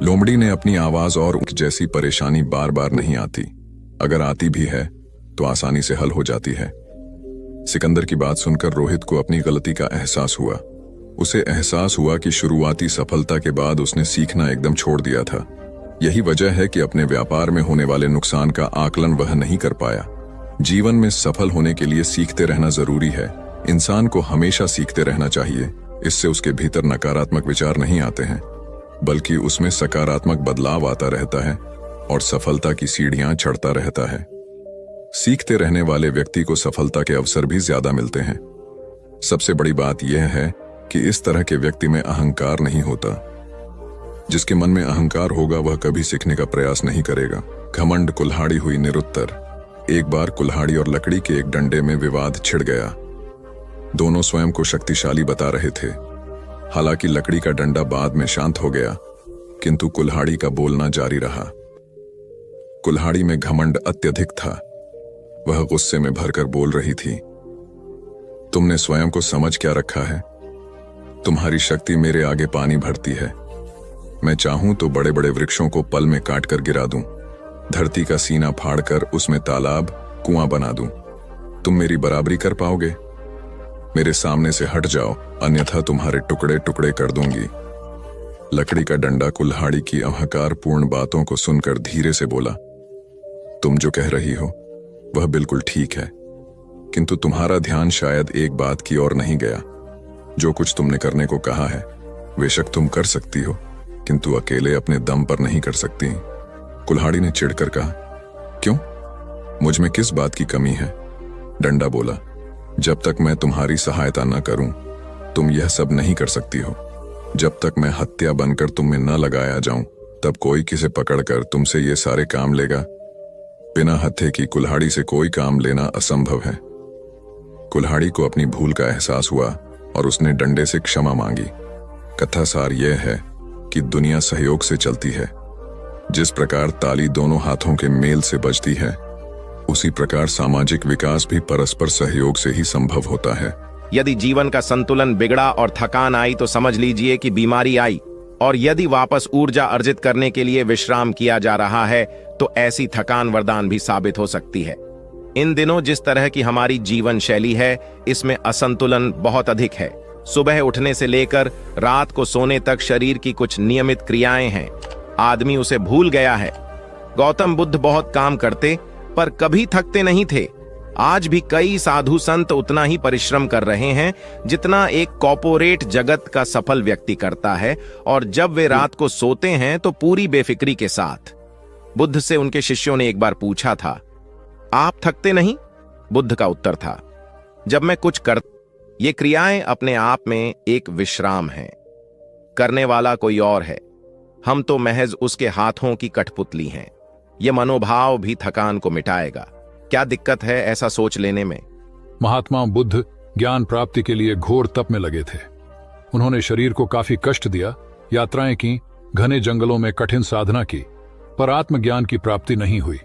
S2: लोमड़ी ने अपनी आवाज और जैसी परेशानी बार बार नहीं आती, अगर आती भी है तो आसानी से हल हो जाती है। सिकंदर की बात सुनकर रोहित को अपनी गलती का एहसास हुआ। उसे एहसास हुआ कि शुरुआती सफलता के बाद उसने सीखना एकदम छोड़ दिया था। यही वजह है कि अपने व्यापार में होने वाले नुकसान का आकलन वह नहीं कर पाया। जीवन में सफल होने के लिए सीखते रहना जरूरी है। इंसान को हमेशा सीखते रहना चाहिए। इससे उसके भीतर नकारात्मक विचार नहीं आते हैं, बल्कि उसमें सकारात्मक बदलाव आता रहता है और सफलता की सीढ़ियां चढ़ता रहता है। सीखते रहने वाले व्यक्ति को सफलता के अवसर भी ज्यादा मिलते हैं। सबसे बड़ी बात यह है कि इस तरह के व्यक्ति में अहंकार नहीं होता। जिसके मन में अहंकार होगा वह कभी सीखने का प्रयास नहीं करेगा। घमंड कुल्हाड़ी हुई निरुत्तर। एक बार कुल्हाड़ी और लकड़ी के एक डंडे में विवाद छिड़ गया। दोनों स्वयं को शक्तिशाली बता रहे थे। हालांकि लकड़ी का डंडा बाद में शांत हो गया, किंतु कुल्हाड़ी का बोलना जारी रहा। कुल्हाड़ी में घमंड अत्यधिक था। वह गुस्से में भरकर बोल रही थी, तुमने स्वयं को समझ क्या रखा है? तुम्हारी शक्ति मेरे आगे पानी भरती है। मैं चाहूं तो बड़े बड़े वृक्षों को पल में काट कर गिरा दूं, धरती का सीना फाड़कर उसमें तालाब कुआं बना दूं। तुम मेरी बराबरी कर पाओगे? मेरे सामने से हट जाओ, अन्यथा तुम्हारे टुकड़े टुकड़े कर दूंगी। लकड़ी का डंडा कुल्हाड़ी की अहंकारपूर्ण बातों को सुनकर धीरे से बोला, तुम जो कह रही हो वह बिल्कुल ठीक है, किंतु तुम्हारा ध्यान शायद एक बात की ओर नहीं गया। जो कुछ तुमने करने को कहा है बेशक तुम कर सकती हो, किंतु अकेले अपने दम पर नहीं कर सकती। कुल्हाड़ी ने चिढ़कर कहा, क्यों? मुझ में किस बात की कमी है? डंडा बोला, जब तक मैं तुम्हारी सहायता न करूं तुम यह सब नहीं कर सकती हो। जब तक मैं हत्या बनकर तुम में न लगाया जाऊं तब कोई किसे पकड़कर तुमसे ये सारे काम लेगा? बिना हत्थे की कुल्हाड़ी से कोई काम लेना असंभव है। कुल्हाड़ी को अपनी भूल का एहसास हुआ और उसने डंडे से क्षमा मांगी। कथा सार यह है कि दुनिया सहयोग से चलती है। जिस प्रकार ताली दोनों हाथों के मेल से बजती है, उसी प्रकार सामाजिक विकास भी परस्पर सहयोग से ही संभव होता है।
S3: यदि जीवन का संतुलन बिगड़ा और थकान आई तो समझ लीजिए कि बीमारी आई, और यदि वापस ऊर्जा अर्जित करने के लिए विश्राम किया जा रहा है तो ऐसी थकान वरदान भी साबित हो सकती है। इन दिनों जिस तरह की हमारी जीवन शैली है, इसमें असंतुलन बहुत अधिक है। सुबह उठने से लेकर रात को सोने तक शरीर की कुछ नियमित क्रियाएं हैं, आदमी उसे भूल गया है। गौतम बुद्ध बहुत काम करते पर कभी थकते नहीं थे। आज भी कई साधु संत उतना ही परिश्रम कर रहे हैं जितना एक कॉर्पोरेट जगत का सफल व्यक्ति करता है, और जब वे रात को सोते हैं तो पूरी बेफिक्री के साथ। बुद्ध से उनके शिष्यों ने एक बार पूछा था, आप थकते नहीं? बुद्ध का उत्तर था, जब मैं कुछ कर, ये क्रियाएं अपने आप में एक विश्राम है, करने वाला कोई और है, हम तो महज उसके हाथों की कठपुतली हैं। यह मनोभाव भी थकान को मिटाएगा। क्या दिक्कत है ऐसा सोच लेने में?
S4: महात्मा बुद्ध ज्ञान प्राप्ति के लिए घोर तप में लगे थे। उन्होंने शरीर को काफी कष्ट दिया, यात्राएं की, घने जंगलों में कठिन साधना की, पर आत्मज्ञान की प्राप्ति नहीं हुई।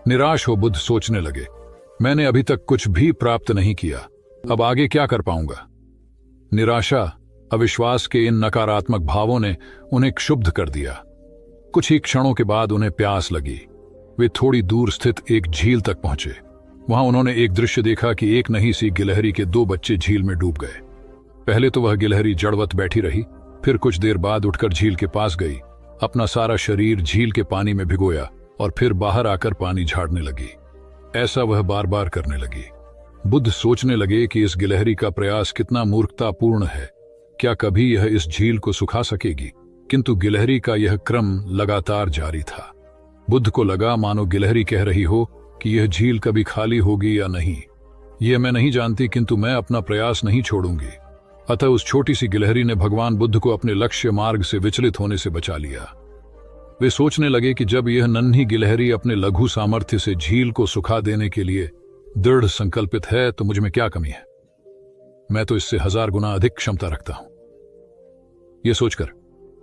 S4: निराश हो बुद्ध सोचने लगे, मैंने अभी तक कुछ भी प्राप्त नहीं किया, अब आगे क्या कर पाऊंगा? निराशा, अविश्वास के इन नकारात्मक भावों ने उन्हें क्षुब्ध कर दिया। कुछ ही क्षणों के बाद उन्हें प्यास लगी। वे थोड़ी दूर स्थित एक झील तक पहुंचे। वहां उन्होंने एक दृश्य देखा कि एक नन्ही सी गिलहरी के 2 बच्चे झील में डूब गए। पहले तो वह गिलहरी जड़वत बैठी रही, फिर कुछ देर बाद उठकर झील के पास गई, अपना सारा शरीर झील के पानी में भिगोया और फिर बाहर आकर पानी झाड़ने लगी। ऐसा वह बार बार करने लगी। बुद्ध सोचने लगे कि इस गिलहरी का प्रयास कितना मूर्खतापूर्ण है। क्या कभी यह इस झील को सुखा सकेगी? किंतु गिलहरी का यह क्रम लगातार जारी था। बुद्ध को लगा मानो गिलहरी कह रही हो कि यह झील कभी खाली होगी या नहीं, यह मैं नहीं जानती, किंतु मैं अपना प्रयास नहीं छोड़ूंगी। अतः उस छोटी सी गिलहरी ने भगवान बुद्ध को अपने लक्ष्य मार्ग से विचलित होने से बचा लिया। वे सोचने लगे कि जब यह नन्ही गिलहरी अपने लघु सामर्थ्य से झील को सुखा देने के लिए दृढ़ संकल्पित है तो मुझ में क्या कमी है? मैं तो इससे 1000 गुना अधिक क्षमता रखता हूं। यह सोचकर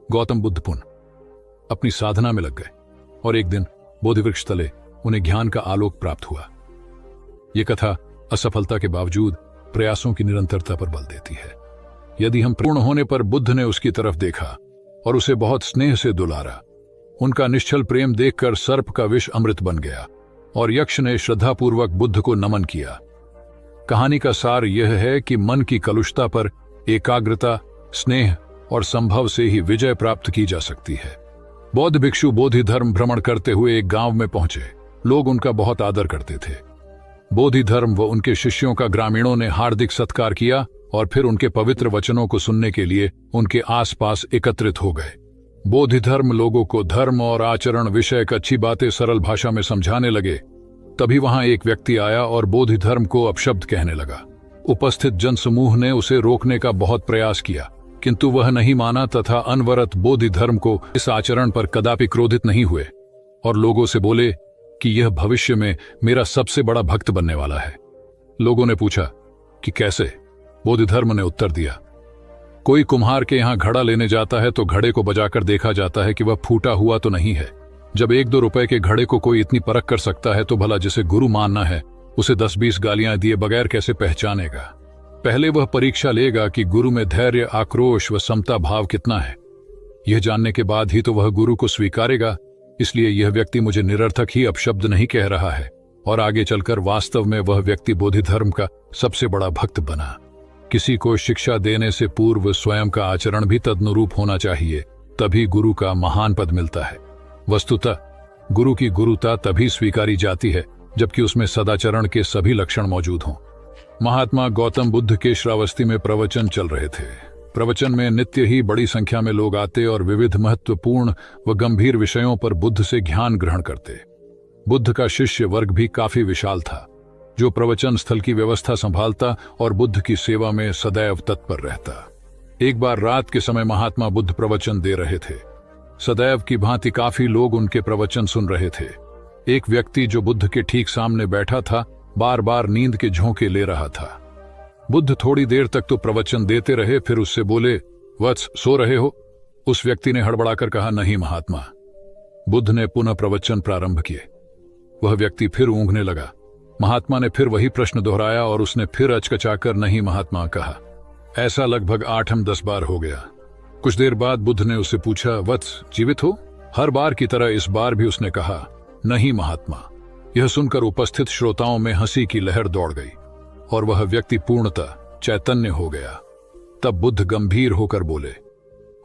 S4: गौतम बुद्ध पुनः अपनी साधना में लग गए और एक दिन बोधिवृक्ष तले उन्हें ज्ञान का आलोक प्राप्त हुआ। यह कथा असफलता के बावजूद प्रयासों की निरंतरता पर बल देती है। यदि हम पूर्ण होने पर बुद्ध ने उसकी तरफ देखा और उसे बहुत स्नेह से दुलारा। उनका निश्चल प्रेम देखकर सर्प का विष अमृत बन गया और यक्ष ने श्रद्धापूर्वक बुद्ध को नमन किया। कहानी का सार यह है कि मन की कलुषता पर एकाग्रता, स्नेह और संभव से ही विजय प्राप्त की जा सकती है। बौद्ध भिक्षु बोधि धर्म भ्रमण करते हुए एक गांव में पहुंचे। लोग उनका बहुत आदर करते थे। बोधि धर्म व उनके शिष्यों का ग्रामीणों ने हार्दिक सत्कार किया और फिर उनके पवित्र वचनों को सुनने के लिए उनके आसपास एकत्रित हो गए। बोधि धर्म लोगों को धर्म और आचरण विषयक अच्छी बातें सरल भाषा में समझाने लगे। तभी वहां एक व्यक्ति आया और बोधि धर्म को अपशब्द कहने लगा। उपस्थित जनसमूह ने उसे रोकने का बहुत प्रयास किया, किंतु वह नहीं माना तथा अनवरत बोधि धर्म को इस आचरण पर कदापि क्रोधित नहीं हुए और लोगों से बोले कि यह भविष्य में मेरा सबसे बड़ा भक्त बनने वाला है। लोगों ने पूछा कि कैसे? बोधि धर्म ने उत्तर दिया, कोई कुम्हार के यहां घड़ा लेने जाता है तो घड़े को बजाकर देखा जाता है कि वह फूटा हुआ तो नहीं है। जब 1-2 रुपए के घड़े को कोई इतनी परख कर सकता है तो भला जिसे गुरु मानना है उसे 10-20 गालियां दिए बगैर कैसे पहचानेगा। पहले वह परीक्षा लेगा कि गुरु में धैर्य, आक्रोश व समता भाव कितना है। यह जानने के बाद ही तो वह गुरु को स्वीकारेगा। इसलिए यह व्यक्ति मुझे निरर्थक ही अपशब्द नहीं कह रहा है और आगे चलकर वास्तव में वह व्यक्ति बोधि धर्म का सबसे बड़ा भक्त बना। किसी को शिक्षा देने से पूर्व स्वयं का आचरण भी तदनुरूप होना चाहिए, तभी गुरु का महान पद मिलता है। वस्तुतः गुरु की गुरुता तभी स्वीकारी जाती है जबकि उसमें सदाचरण के सभी लक्षण मौजूद हों। महात्मा गौतम बुद्ध के श्रावस्ती में प्रवचन चल रहे थे। प्रवचन में नित्य ही बड़ी संख्या में लोग आते और विविध महत्वपूर्ण व गंभीर विषयों पर बुद्ध से ज्ञान ग्रहण करते। बुद्ध का शिष्य वर्ग भी काफी विशाल था, जो प्रवचन स्थल की व्यवस्था संभालता और बुद्ध की सेवा में सदैव तत्पर रहता। एक बार रात के समय महात्मा बुद्ध प्रवचन दे रहे थे। सदैव की भांति काफी लोग उनके प्रवचन सुन रहे थे। एक व्यक्ति जो बुद्ध के ठीक सामने बैठा था बार बार नींद के झोंके ले रहा था। बुद्ध थोड़ी देर तक तो प्रवचन देते रहे, फिर उससे बोले, वत्स, सो रहे हो? उस व्यक्ति ने हड़बड़ाकर कहा, नहीं महात्मा। बुद्ध ने पुनः प्रवचन प्रारंभ किए। वह व्यक्ति फिर ऊँघने लगा। महात्मा ने फिर वही प्रश्न दोहराया और उसने फिर अचकचाकर नहीं महात्मा कहा। ऐसा लगभग 8-10 बार हो गया। कुछ देर बाद बुद्ध ने उससे पूछा, वत्स, जीवित हो? हर बार की तरह इस बार भी उसने कहा, नहीं महात्मा। यह सुनकर उपस्थित श्रोताओं में हंसी की लहर दौड़ गई और वह व्यक्ति पूर्णतः चैतन्य हो गया। तब बुद्ध गंभीर होकर बोले,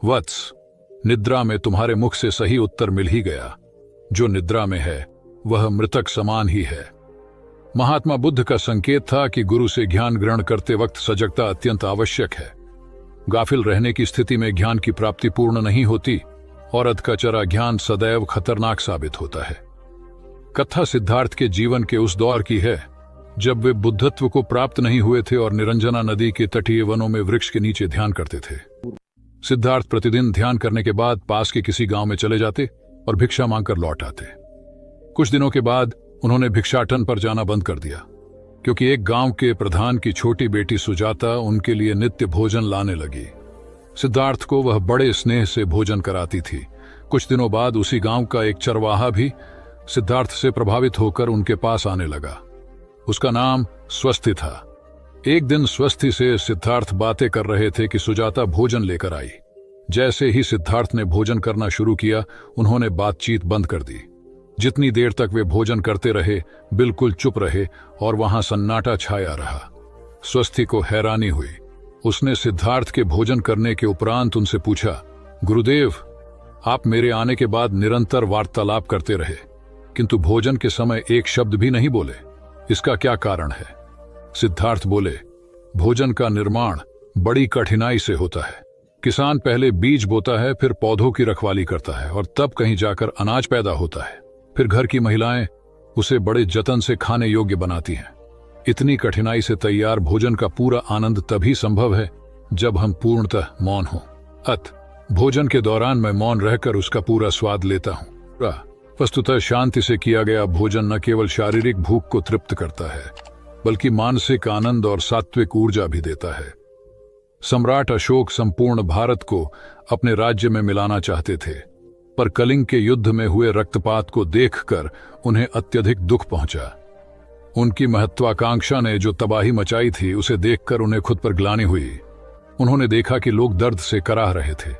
S4: वत्स, निद्रा में तुम्हारे मुख से सही उत्तर मिल ही गया। जो निद्रा में है वह मृतक समान ही है। महात्मा बुद्ध का संकेत था कि गुरु से ज्ञान ग्रहण करते वक्त सजगता अत्यंत आवश्यक है। गाफिल रहने की स्थिति में ज्ञान की प्राप्ति पूर्ण नहीं होती और अधकचरा ज्ञान सदैव खतरनाक साबित होता है। कथा सिद्धार्थ के जीवन के उस दौर की है जब वे बुद्धत्व को प्राप्त नहीं हुए थे और निरंजना नदी के तटीय वनों में वृक्ष के नीचे ध्यान करते थे। सिद्धार्थ प्रतिदिन ध्यान करने के बाद पास के किसी गांव में चले जाते और भिक्षा मांगकर लौट आते। कुछ दिनों के बाद उन्होंने भिक्षाटन पर जाना बंद कर दिया, क्योंकि एक गांव के प्रधान की छोटी बेटी सुजाता उनके लिए नित्य भोजन लाने लगी। सिद्धार्थ को वह बड़े स्नेह से भोजन कराती थी। कुछ दिनों बाद उसी गांव का एक चरवाहा भी सिद्धार्थ से प्रभावित होकर उनके पास आने लगा। उसका नाम स्वस्ति था। एक दिन स्वस्ति से सिद्धार्थ बातें कर रहे थे कि सुजाता भोजन लेकर आई। जैसे ही सिद्धार्थ ने भोजन करना शुरू किया, उन्होंने बातचीत बंद कर दी। जितनी देर तक वे भोजन करते रहे, बिल्कुल चुप रहे और वहां सन्नाटा छाया रहा। स्वस्ति को हैरानी हुई। उसने सिद्धार्थ के भोजन करने के उपरांत उनसे पूछा, गुरुदेव, आप मेरे आने के बाद निरंतर वार्तालाप करते रहे, किंतु भोजन के समय एक शब्द भी नहीं बोले। इसका क्या कारण है? सिद्धार्थ बोले, भोजन का निर्माण बड़ी कठिनाई से होता है। किसान पहले बीज बोता है, फिर पौधों की रखवाली करता है और तब कहीं जाकर अनाज पैदा होता है। फिर घर की महिलाएं उसे बड़े जतन से खाने योग्य बनाती हैं। इतनी कठिनाई से तैयार भोजन का पूरा आनंद तभी संभव है जब हम पूर्णतः मौन हों। भोजन के दौरान मैं मौन रहकर उसका पूरा स्वाद लेता हूं। वस्तुतः शांति से किया गया भोजन न केवल शारीरिक भूख को तृप्त करता है, बल्कि मानसिक आनंद और सात्विक ऊर्जा भी देता है। सम्राट अशोक संपूर्ण भारत को अपने राज्य में मिलाना चाहते थे, पर कलिंग के युद्ध में हुए रक्तपात को देखकर उन्हें अत्यधिक दुख पहुंचा। उनकी महत्वाकांक्षा ने जो तबाही मचाई थी, उसे देखकर उन्हें खुद पर ग्लानि हुई। उन्होंने देखा कि लोग दर्द से कराह रहे थे।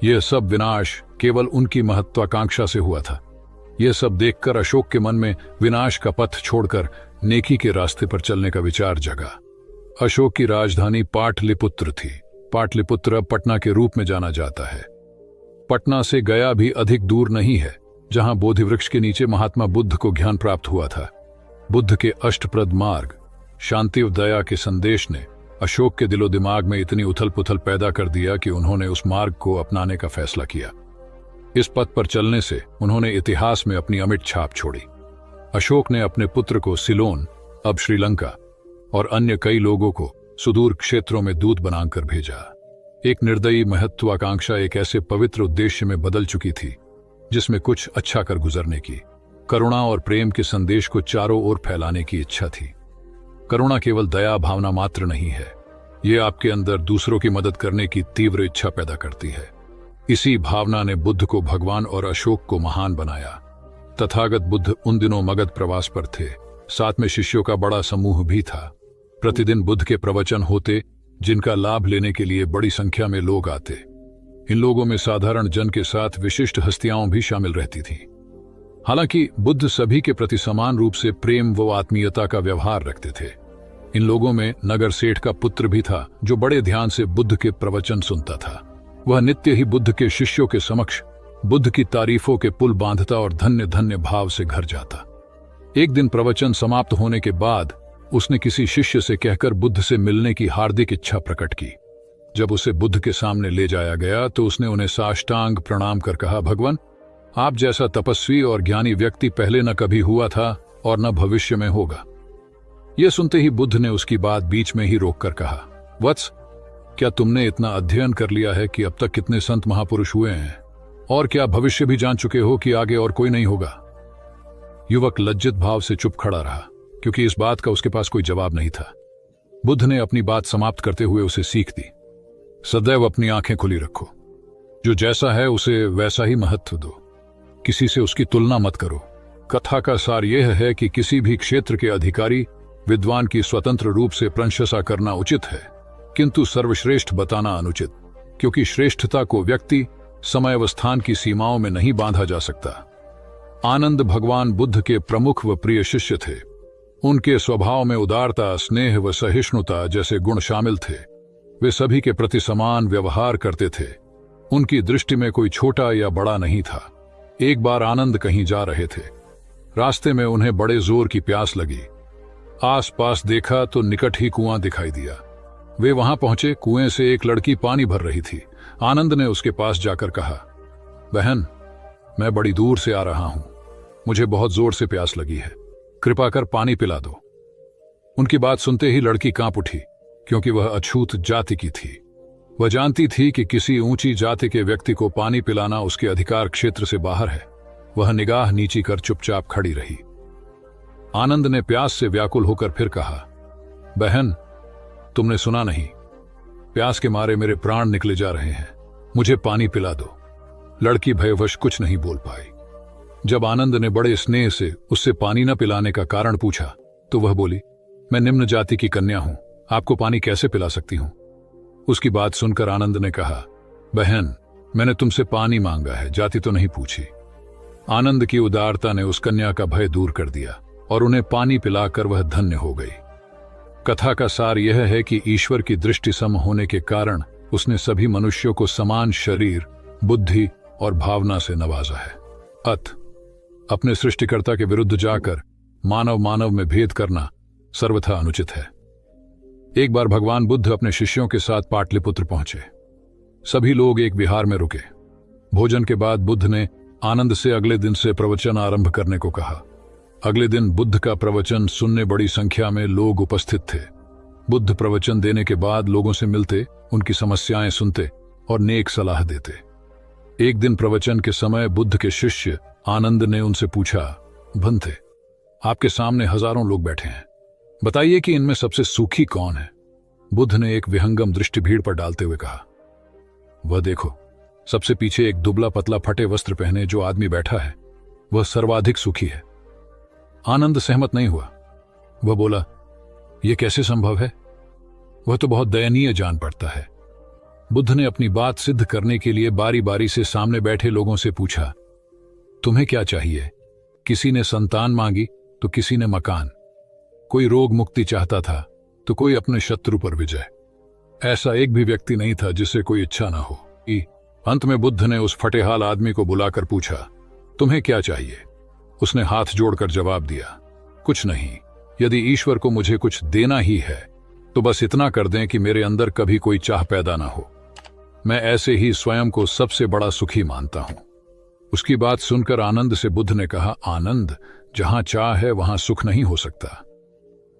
S4: यह सब विनाश केवल उनकी महत्वाकांक्षा से हुआ था। यह सब देखकर अशोक के मन में विनाश का पथ छोड़कर नेकी के रास्ते पर चलने का विचार जगा। अशोक की राजधानी पाटलिपुत्र थी। पाटलिपुत्र अब पटना के रूप में जाना जाता है। पटना से गया भी अधिक दूर नहीं है, जहां बोधि वृक्ष के नीचे महात्मा बुद्ध को ज्ञान प्राप्त हुआ था। बुद्ध के अष्टप्रद मार्ग, शांति व दया के संदेश ने अशोक के दिलो दिमाग में इतनी उथल पुथल पैदा कर दिया कि उन्होंने उस मार्ग को अपनाने का फैसला किया। इस पथ पर चलने से उन्होंने इतिहास में अपनी अमिट छाप छोड़ी। अशोक ने अपने पुत्र को सिलोन, अब श्रीलंका, और अन्य कई लोगों को सुदूर क्षेत्रों में दूत बनाकर भेजा। एक निर्दयी महत्वाकांक्षा एक ऐसे पवित्र उद्देश्य में बदल चुकी थी जिसमें कुछ अच्छा कर गुजरने की, करुणा और प्रेम के संदेश को चारों ओर फैलाने की इच्छा थी। करुणा केवल दया भावना मात्र नहीं है, ये आपके अंदर दूसरों की मदद करने की तीव्र इच्छा पैदा करती है। इसी भावना ने बुद्ध को भगवान और अशोक को महान बनाया। तथागत बुद्ध उन दिनों मगध प्रवास पर थे। साथ में शिष्यों का बड़ा समूह भी था। प्रतिदिन बुद्ध के प्रवचन होते, जिनका लाभ लेने के लिए बड़ी संख्या में लोग आते। इन लोगों में साधारण जन के साथ विशिष्ट हस्तियां भी शामिल रहती थीं। हालांकि बुद्ध सभी के प्रति समान रूप से प्रेम व आत्मीयता का व्यवहार रखते थे। इन लोगों में नगर सेठ का पुत्र भी था, जो बड़े ध्यान से बुद्ध के प्रवचन सुनता था। वह नित्य ही बुद्ध के शिष्यों के समक्ष बुद्ध की तारीफों के पुल बांधता और धन्य धन्य भाव से घर जाता। एक दिन प्रवचन समाप्त होने के बाद उसने किसी शिष्य से कहकर बुद्ध से मिलने की हार्दिक इच्छा प्रकट की। जब उसे बुद्ध के सामने ले जाया गया तो उसने उन्हें साष्टांग प्रणाम कर कहा, भगवान, आप जैसा तपस्वी और ज्ञानी व्यक्ति पहले न कभी हुआ था और न भविष्य में होगा। यह सुनते ही बुद्ध ने उसकी बात बीच में ही रोककर कहा, वत्स, क्या तुमने इतना अध्ययन कर लिया है कि अब तक कितने संत महापुरुष हुए हैं, और क्या भविष्य भी जान चुके हो कि आगे और कोई नहीं होगा? युवक लज्जित भाव से चुप खड़ा रहा, क्योंकि इस बात का उसके पास कोई जवाब नहीं था। बुद्ध ने अपनी बात समाप्त करते हुए उसे सीख दी, सदैव अपनी आंखें खुली रखो। जो जैसा है उसे वैसा ही महत्व दो। किसी से उसकी तुलना मत करो। कथा का सार यह है कि किसी भी क्षेत्र के अधिकारी विद्वान की स्वतंत्र रूप से प्रशंसा करना उचित है, किंतु सर्वश्रेष्ठ बताना अनुचित, क्योंकि श्रेष्ठता को व्यक्ति, समय व स्थान की सीमाओं में नहीं बांधा जा सकता। आनंद भगवान बुद्ध के प्रमुख व प्रिय शिष्य थे। उनके स्वभाव में उदारता, स्नेह व सहिष्णुता जैसे गुण शामिल थे। वे सभी के प्रति समान व्यवहार करते थे। उनकी दृष्टि में कोई छोटा या बड़ा नहीं था। एक बार आनंद कहीं जा रहे थे। रास्ते में उन्हें बड़े जोर की प्यास लगी। आसपास देखा तो निकट ही कुआं दिखाई दिया। वे वहां पहुंचे। कुएं से एक लड़की पानी भर रही थी। आनंद ने उसके पास जाकर कहा, बहन, मैं बड़ी दूर से आ रहा हूं, मुझे बहुत जोर से प्यास लगी है, कृपा कर पानी पिला दो। उनकी बात सुनते ही लड़की कांप उठी, क्योंकि वह अछूत जाति की थी। वह जानती थी कि किसी ऊंची जाति के व्यक्ति को पानी पिलाना उसके अधिकार क्षेत्र से बाहर है। वह निगाह नीची कर चुपचाप खड़ी रही। आनंद ने प्यास से व्याकुल होकर फिर कहा, बहन, तुमने सुना नहीं, प्यास के मारे मेरे प्राण निकले जा रहे हैं, मुझे पानी पिला दो। लड़की भयवश कुछ नहीं बोल पाई। जब आनंद ने बड़े स्नेह से उससे पानी न पिलाने का कारण पूछा तो वह बोली, मैं निम्न जाति की कन्या हूं, आपको पानी कैसे पिला सकती हूं? उसकी बात सुनकर आनंद ने कहा, बहन, मैंने तुमसे पानी मांगा है, जाति तो नहीं पूछी। आनंद की उदारता ने उस कन्या का भय दूर कर दिया और उन्हें पानी पिलाकर वह धन्य हो गई। कथा का सार यह है कि ईश्वर की दृष्टि सम होने के कारण उसने सभी मनुष्यों को समान शरीर, बुद्धि और भावना से नवाजा है। अपने सृष्टिकर्ता के विरुद्ध जाकर मानव मानव में भेद करना सर्वथा अनुचित है। एक बार भगवान बुद्ध अपने शिष्यों के साथ पाटलिपुत्र पहुंचे। सभी लोग एक विहार में रुके। भोजन के बाद बुद्ध ने आनंद से अगले दिन से प्रवचन आरंभ करने को कहा। अगले दिन बुद्ध का प्रवचन सुनने बड़ी संख्या में लोग उपस्थित थे। बुद्ध प्रवचन देने के बाद लोगों से मिलते, उनकी समस्याएं सुनते और नेक सलाह देते। एक दिन प्रवचन के समय बुद्ध के शिष्य आनंद ने उनसे पूछा, भंते, आपके सामने हजारों लोग बैठे हैं, बताइए कि इनमें सबसे सुखी कौन है? बुद्ध ने एक विहंगम दृष्टि भीड़ पर डालते हुए कहा, वह देखो, सबसे पीछे एक दुबला पतला फटे वस्त्र पहने जो आदमी बैठा है, वह सर्वाधिक सुखी है। आनंद सहमत नहीं हुआ। वह बोला, यह कैसे संभव है? वह तो बहुत दयनीय जान पड़ता है। बुद्ध ने अपनी बात सिद्ध करने के लिए बारी बारी से सामने बैठे लोगों से पूछा, तुम्हें क्या चाहिए? किसी ने संतान मांगी तो किसी ने मकान, कोई रोग मुक्ति चाहता था तो कोई अपने शत्रु पर विजय। ऐसा एक भी व्यक्ति नहीं था जिसे कोई इच्छा ना हो। अंत में बुद्ध ने उस फटेहाल आदमी को बुलाकर पूछा, तुम्हें क्या चाहिए? उसने हाथ जोड़कर जवाब दिया, कुछ नहीं, यदि ईश्वर को मुझे कुछ देना ही है तो बस इतना कर दें कि मेरे अंदर कभी कोई चाह पैदा ना हो। मैं ऐसे ही स्वयं को सबसे बड़ा सुखी मानता हूं। उसकी बात सुनकर आनंद से बुद्ध ने कहा, आनंद, जहां चाह है वहां सुख नहीं हो सकता।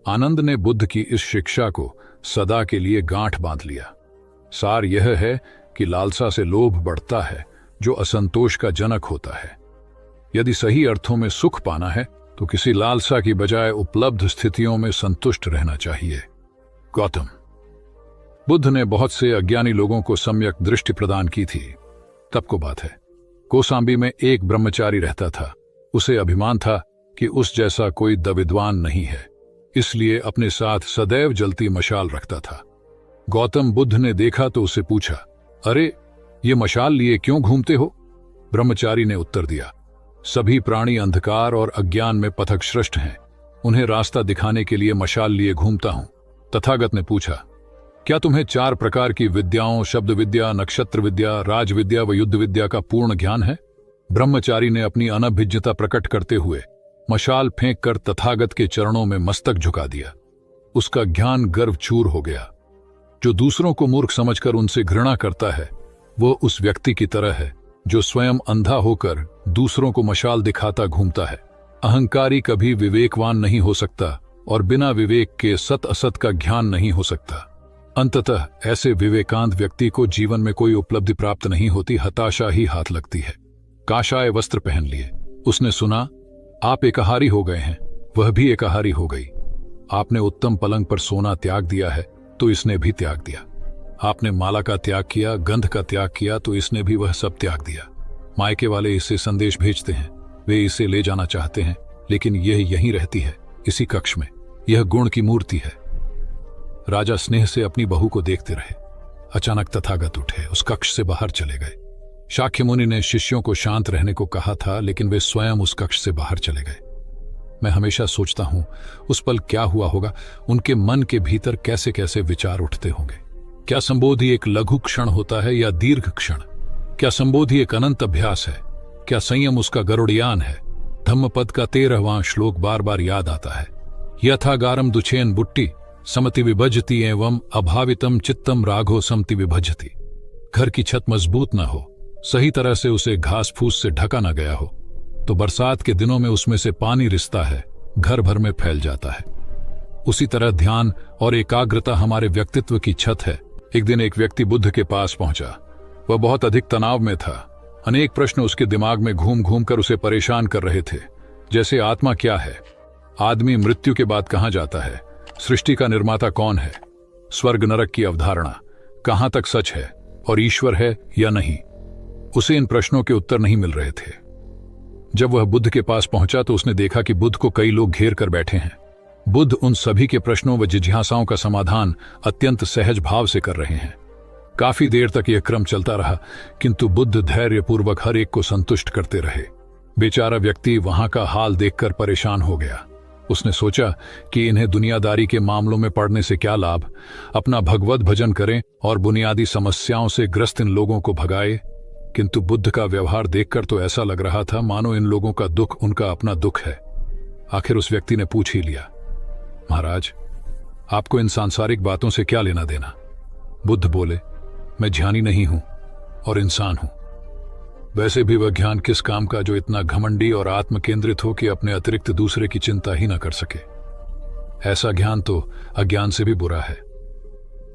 S4: आनंद ने बुद्ध की इस शिक्षा को सदा के लिए गांठ बांध लिया। सार यह है कि लालसा से लोभ बढ़ता है, जो असंतोष का जनक होता है। यदि सही अर्थों में सुख पाना है तो किसी लालसा की बजाय उपलब्ध स्थितियों में संतुष्ट रहना चाहिए। गौतम बुद्ध ने बहुत से अज्ञानी लोगों को सम्यक दृष्टि प्रदान की थी। तब को बात है। कौसांबी में एक ब्रह्मचारी रहता था। उसे अभिमान था कि उस जैसा कोई दविद्वान नहीं है, इसलिए अपने साथ सदैव जलती मशाल रखता था। गौतम बुद्ध ने देखा तो उससे पूछा, अरे ये मशाल लिए क्यों घूमते हो? ब्रह्मचारी ने उत्तर दिया, सभी प्राणी अंधकार और अज्ञान में पथश्रष्ट हैं, उन्हें रास्ता दिखाने के लिए मशाल लिए घूमता हूं। तथागत ने पूछा, क्या तुम्हें 4 प्रकार की विद्याओं, शब्द विद्या, नक्षत्र विद्या, राज विद्या व युद्ध विद्या का पूर्ण ज्ञान है? ब्रह्मचारी ने अपनी अनभिज्ञता प्रकट करते हुए मशाल फेंककर तथागत के चरणों में मस्तक झुका दिया। उसका ज्ञान गर्व चूर हो गया। जो दूसरों को मूर्ख समझकर उनसे घृणा करता है, वो उस व्यक्ति की तरह है जो स्वयं अंधा होकर दूसरों को मशाल दिखाता घूमता है। अहंकारी कभी विवेकवान नहीं हो सकता और बिना विवेक के सत असत का ज्ञान नहीं हो सकता। अंततः ऐसे विवेकांत व्यक्ति को जीवन में कोई उपलब्धि प्राप्त नहीं होती, हताशा ही हाथ लगती है। काशाय वस्त्र पहन लिए। उसने सुना, आप एकाहारी हो गए हैं, वह भी एकाहारी हो गई। आपने उत्तम पलंग पर सोना त्याग दिया है तो इसने भी त्याग दिया। आपने माला का त्याग किया, गंध का त्याग किया तो इसने भी वह सब त्याग दिया। मायके वाले इसे संदेश भेजते हैं, वे इसे ले जाना चाहते हैं, लेकिन यह यहीं रहती है, इसी कक्ष में। यह गुण की मूर्ति है। राजा स्नेह से अपनी बहू को देखते रहे। अचानक तथागत उठे, उस कक्ष से बाहर चले गए। शाक्य मुनि ने शिष्यों को शांत रहने को कहा था, लेकिन वे स्वयं उस कक्ष से बाहर चले गए। मैं हमेशा सोचता हूं उस पल क्या हुआ होगा, उनके मन के भीतर कैसे कैसे विचार उठते होंगे। क्या संबोधि एक लघु क्षण होता है या दीर्घ क्षण? क्या संबोधि एक अनंत अभ्यास है? क्या संयम उसका गरुड़यान है? धम्मपद का 13वां श्लोक बार बार याद आता है। यथागारम दुछेन बुट्टी समति विभजति एवं अभावितम चित्तम राघो समति विभजति। घर की छत मजबूत न हो, सही तरह से उसे घास फूस से ढका न गया हो, तो बरसात के दिनों में उसमें से पानी रिसता है, घर भर में फैल जाता है। उसी तरह ध्यान और एकाग्रता हमारे व्यक्तित्व की छत है। एक दिन एक व्यक्ति बुद्ध के पास पहुंचा। वह बहुत अधिक तनाव में था। अनेक प्रश्न उसके दिमाग में घूम घूम कर उसे परेशान कर रहे थे, जैसे आत्मा क्या है, आदमी मृत्यु के बाद कहां जाता है, सृष्टि का निर्माता कौन है, स्वर्ग नरक की अवधारणा कहां तक सच है और ईश्वर है या नहीं। उसे इन प्रश्नों के उत्तर नहीं मिल रहे थे। जब वह बुद्ध के पास पहुंचा तो उसने देखा कि बुद्ध को कई लोग घेर कर बैठे हैं। बुद्ध उन सभी के प्रश्नों व जिज्ञासाओं का समाधान अत्यंत सहज भाव से कर रहे हैं। काफी देर तक यह क्रम चलता रहा, किंतु बुद्ध धैर्यपूर्वक हर एक को संतुष्ट करते रहे। बेचारा व्यक्ति वहां का हाल देखकर परेशान हो गया। उसने सोचा कि इन्हें दुनियादारी के मामलों में पड़ने से क्या लाभ, अपना भगवत भजन करें और बुनियादी समस्याओं से ग्रस्त इन लोगों को भगाए। किंतु बुद्ध का व्यवहार देखकर तो ऐसा लग रहा था मानो इन लोगों का दुख उनका अपना दुख है। आखिर उस व्यक्ति ने पूछ ही लिया, महाराज, आपको इन सांसारिक बातों से क्या लेना देना? बुद्ध बोले, मैं ज्ञानी नहीं हूं और इंसान हूं। वैसे भी वह ज्ञान किस काम का जो इतना घमंडी और आत्म केंद्रित हो कि अपने अतिरिक्त दूसरे की चिंता ही न कर सके। ऐसा ज्ञान तो अज्ञान से भी बुरा है।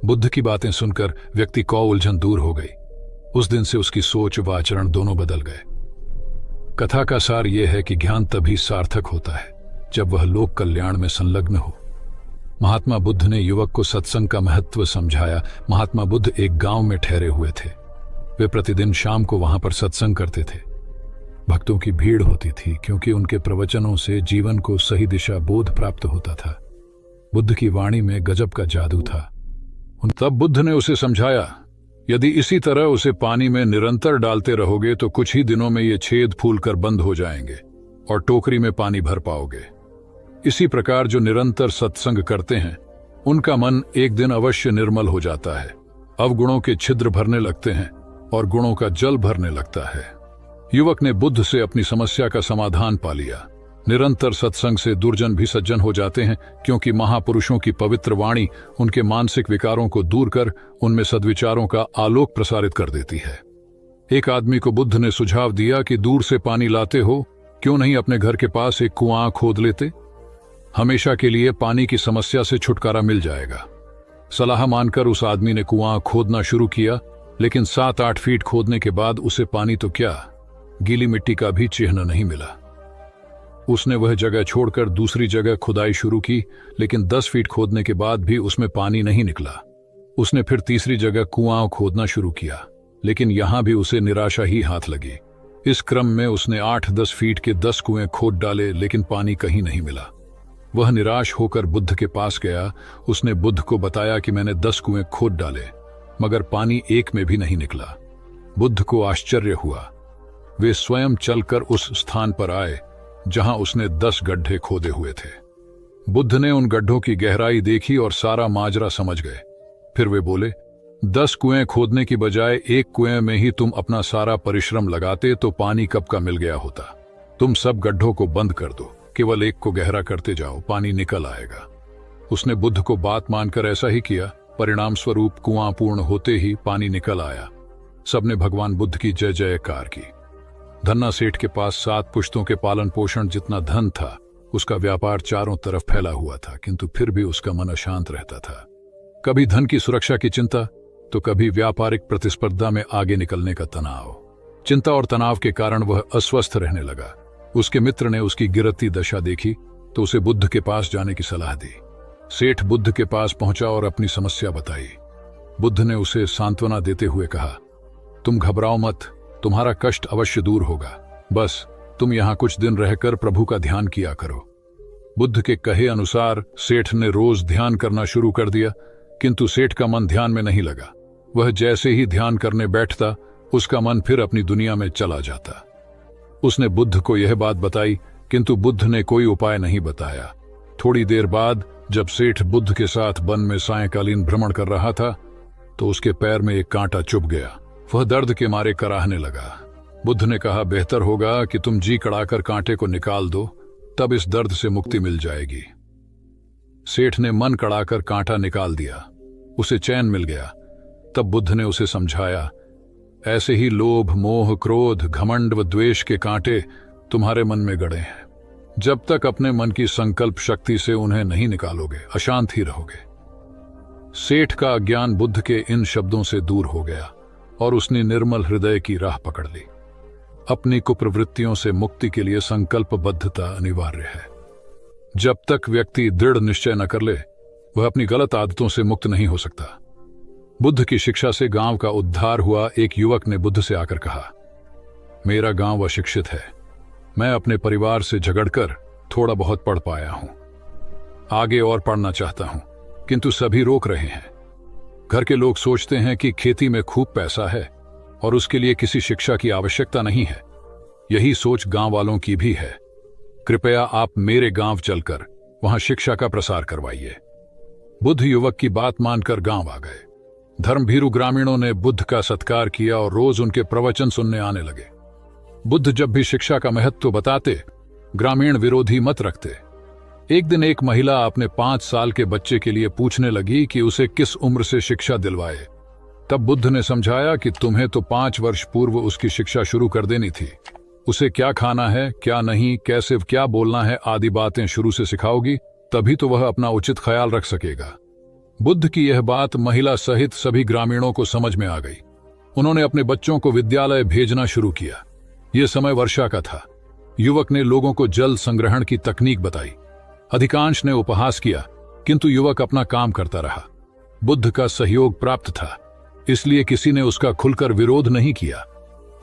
S4: बुद्ध की बातें सुनकर व्यक्ति को उलझन दूर हो गई। उस दिन से उसकी सोच व आचरण दोनों बदल गए। कथा का सार यह है कि ज्ञान तभी सार्थक होता है जब वह लोक कल्याण में संलग्न हो। महात्मा बुद्ध ने युवक को सत्संग का महत्व समझाया। महात्मा बुद्ध एक गांव में ठहरे हुए थे। वे प्रतिदिन शाम को वहां पर सत्संग करते थे। भक्तों की भीड़ होती थी क्योंकि उनके प्रवचनों से जीवन को सही दिशा बोध प्राप्त होता था। बुद्ध की वाणी में गजब का जादू था। तब बुद्ध ने उसे समझाया, यदि इसी तरह उसे पानी में निरंतर डालते रहोगे तो कुछ ही दिनों में ये छेद फूलकर बंद हो जाएंगे और टोकरी में पानी भर पाओगे। इसी प्रकार जो निरंतर सत्संग करते हैं उनका मन एक दिन अवश्य निर्मल हो जाता है। अवगुणों के छिद्र भरने लगते हैं और गुणों का जल भरने लगता है। युवक ने बुद्ध से अपनी समस्या का समाधान पा लिया। निरंतर सत्संग से दुर्जन भी सज्जन हो जाते हैं, क्योंकि महापुरुषों की पवित्र वाणी उनके मानसिक विकारों को दूर कर उनमें सद्विचारों का आलोक प्रसारित कर देती है। एक आदमी को बुद्ध ने सुझाव दिया कि दूर से पानी लाते हो, क्यों नहीं अपने घर के पास एक कुआं खोद लेते? हमेशा के लिए पानी की समस्या से छुटकारा मिल जाएगा। सलाह मानकर उस आदमी ने कुआं खोदना शुरू किया, लेकिन 7-8 फीट खोदने के बाद उसे पानी तो क्या, गीली मिट्टी का भी चिन्ह नहीं मिला। उसने वह जगह छोड़कर दूसरी जगह खुदाई शुरू की, लेकिन 10 फीट खोदने के बाद भी उसमें पानी नहीं निकला। उसने फिर तीसरी जगह कुआं खोदना शुरू किया, लेकिन यहां भी उसे निराशा ही हाथ लगी। इस क्रम में उसने 8-10 फीट के 10 कुएं खोद डाले, लेकिन पानी कहीं नहीं मिला। वह निराश होकर बुद्ध के पास गया। उसने बुद्ध को बताया कि मैंने 10 कुएं खोद डाले, मगर पानी एक में भी नहीं निकला। बुद्ध को आश्चर्य हुआ। वे स्वयं चलकर उस स्थान पर आए जहां उसने 10 गड्ढे खोदे हुए थे। बुद्ध ने उन गड्ढों की गहराई देखी और सारा माजरा समझ गए। फिर वे बोले, 10 कुएं खोदने की बजाय एक कुएं में ही तुम अपना सारा परिश्रम लगाते तो पानी कब का मिल गया होता। तुम सब गड्ढों को बंद कर दो, केवल एक को गहरा करते जाओ, पानी निकल आएगा। उसने बुद्ध को बात मानकर ऐसा ही किया। परिणाम स्वरूप कुआं पूर्ण होते ही पानी निकल आया। सबने भगवान बुद्ध की जय जयकार की। धन्ना सेठ के पास 7 पुश्तों के पालन पोषण जितना धन था। उसका व्यापार चारों तरफ फैला हुआ था, किंतु फिर भी उसका मन अशांत रहता था। कभी धन की सुरक्षा की चिंता, तो कभी व्यापारिक प्रतिस्पर्धा में आगे निकलने का तनाव। चिंता और तनाव के कारण वह अस्वस्थ रहने लगा। उसके मित्र ने उसकी गिरती दशा देखी तो उसे बुद्ध के पास जाने की सलाह दी। सेठ बुद्ध के पास पहुंचा और अपनी समस्या बताई। बुद्ध ने उसे सांत्वना देते हुए कहा, तुम घबराओ मत, तुम्हारा कष्ट अवश्य दूर होगा। बस तुम यहां कुछ दिन रहकर प्रभु का ध्यान किया करो। बुद्ध के कहे अनुसार सेठ ने रोज ध्यान करना शुरू कर दिया, किंतु सेठ का मन ध्यान में नहीं लगा। वह जैसे ही ध्यान करने बैठता, उसका मन फिर अपनी दुनिया में चला जाता। उसने बुद्ध को यह बात बताई, किंतु बुद्ध ने कोई उपाय नहीं बताया। थोड़ी देर बाद जब सेठ बुद्ध के साथ वन में सायंकालीन भ्रमण कर रहा था, तो उसके पैर में एक कांटा चुभ गया। वह दर्द के मारे कराहने लगा। बुद्ध ने कहा, बेहतर होगा कि तुम जी कड़ाकर कांटे को निकाल दो, तब इस दर्द से मुक्ति मिल जाएगी। सेठ ने मन कड़ाकर कांटा निकाल दिया। उसे चैन मिल गया। तब बुद्ध ने उसे समझाया, ऐसे ही लोभ, मोह, क्रोध, घमंड व द्वेष के कांटे तुम्हारे मन में गड़े हैं। जब तक अपने मन की संकल्प शक्ति से उन्हें नहीं निकालोगे, अशांत ही रहोगे। सेठ का अज्ञान बुद्ध के इन शब्दों से दूर हो गया और उसने निर्मल हृदय की राह पकड़ ली। अपनी कुप्रवृत्तियों से मुक्ति के लिए संकल्पबद्धता अनिवार्य है। जब तक व्यक्ति दृढ़ निश्चय न कर ले, वह अपनी गलत आदतों से मुक्त नहीं हो सकता। बुद्ध की शिक्षा से गांव का उद्धार हुआ। एक युवक ने बुद्ध से आकर कहा, मेरा गांव अशिक्षित है। मैं अपने परिवार से झगड़कर थोड़ा बहुत पढ़ पाया हूं। आगे और पढ़ना चाहता हूं, किंतु सभी रोक रहे हैं। घर के लोग सोचते हैं कि खेती में खूब पैसा है और उसके लिए किसी शिक्षा की आवश्यकता नहीं है। यही सोच गांव वालों की भी है। कृपया आप मेरे गांव चलकर वहां शिक्षा का प्रसार करवाइए। बुद्ध युवक की बात मानकर गांव आ गए। धर्मभीरू ग्रामीणों ने बुद्ध का सत्कार किया और रोज उनके प्रवचन सुनने आने लगे। बुद्ध जब भी शिक्षा का महत्व बताते, ग्रामीण विरोधी मत रखते। एक दिन एक महिला अपने 5 साल के बच्चे के लिए पूछने लगी कि उसे किस उम्र से शिक्षा दिलवाए। तब बुद्ध ने समझाया कि तुम्हें तो 5 वर्ष पूर्व उसकी शिक्षा शुरू कर देनी थी। उसे क्या खाना है, क्या नहीं, कैसे क्या बोलना है आदि बातें शुरू से सिखाओगी, तभी तो वह अपना उचित ख्याल रख सकेगा। बुद्ध की यह बात महिला सहित सभी ग्रामीणों को समझ में आ गई। उन्होंने अपने बच्चों को विद्यालय भेजना शुरू किया। यह समय वर्षा का था। युवक ने लोगों को जल संग्रहण की तकनीक बताई। अधिकांश ने उपहास किया, किंतु युवक अपना काम करता रहा। बुद्ध का सहयोग प्राप्त था, इसलिए किसी ने उसका खुलकर विरोध नहीं किया।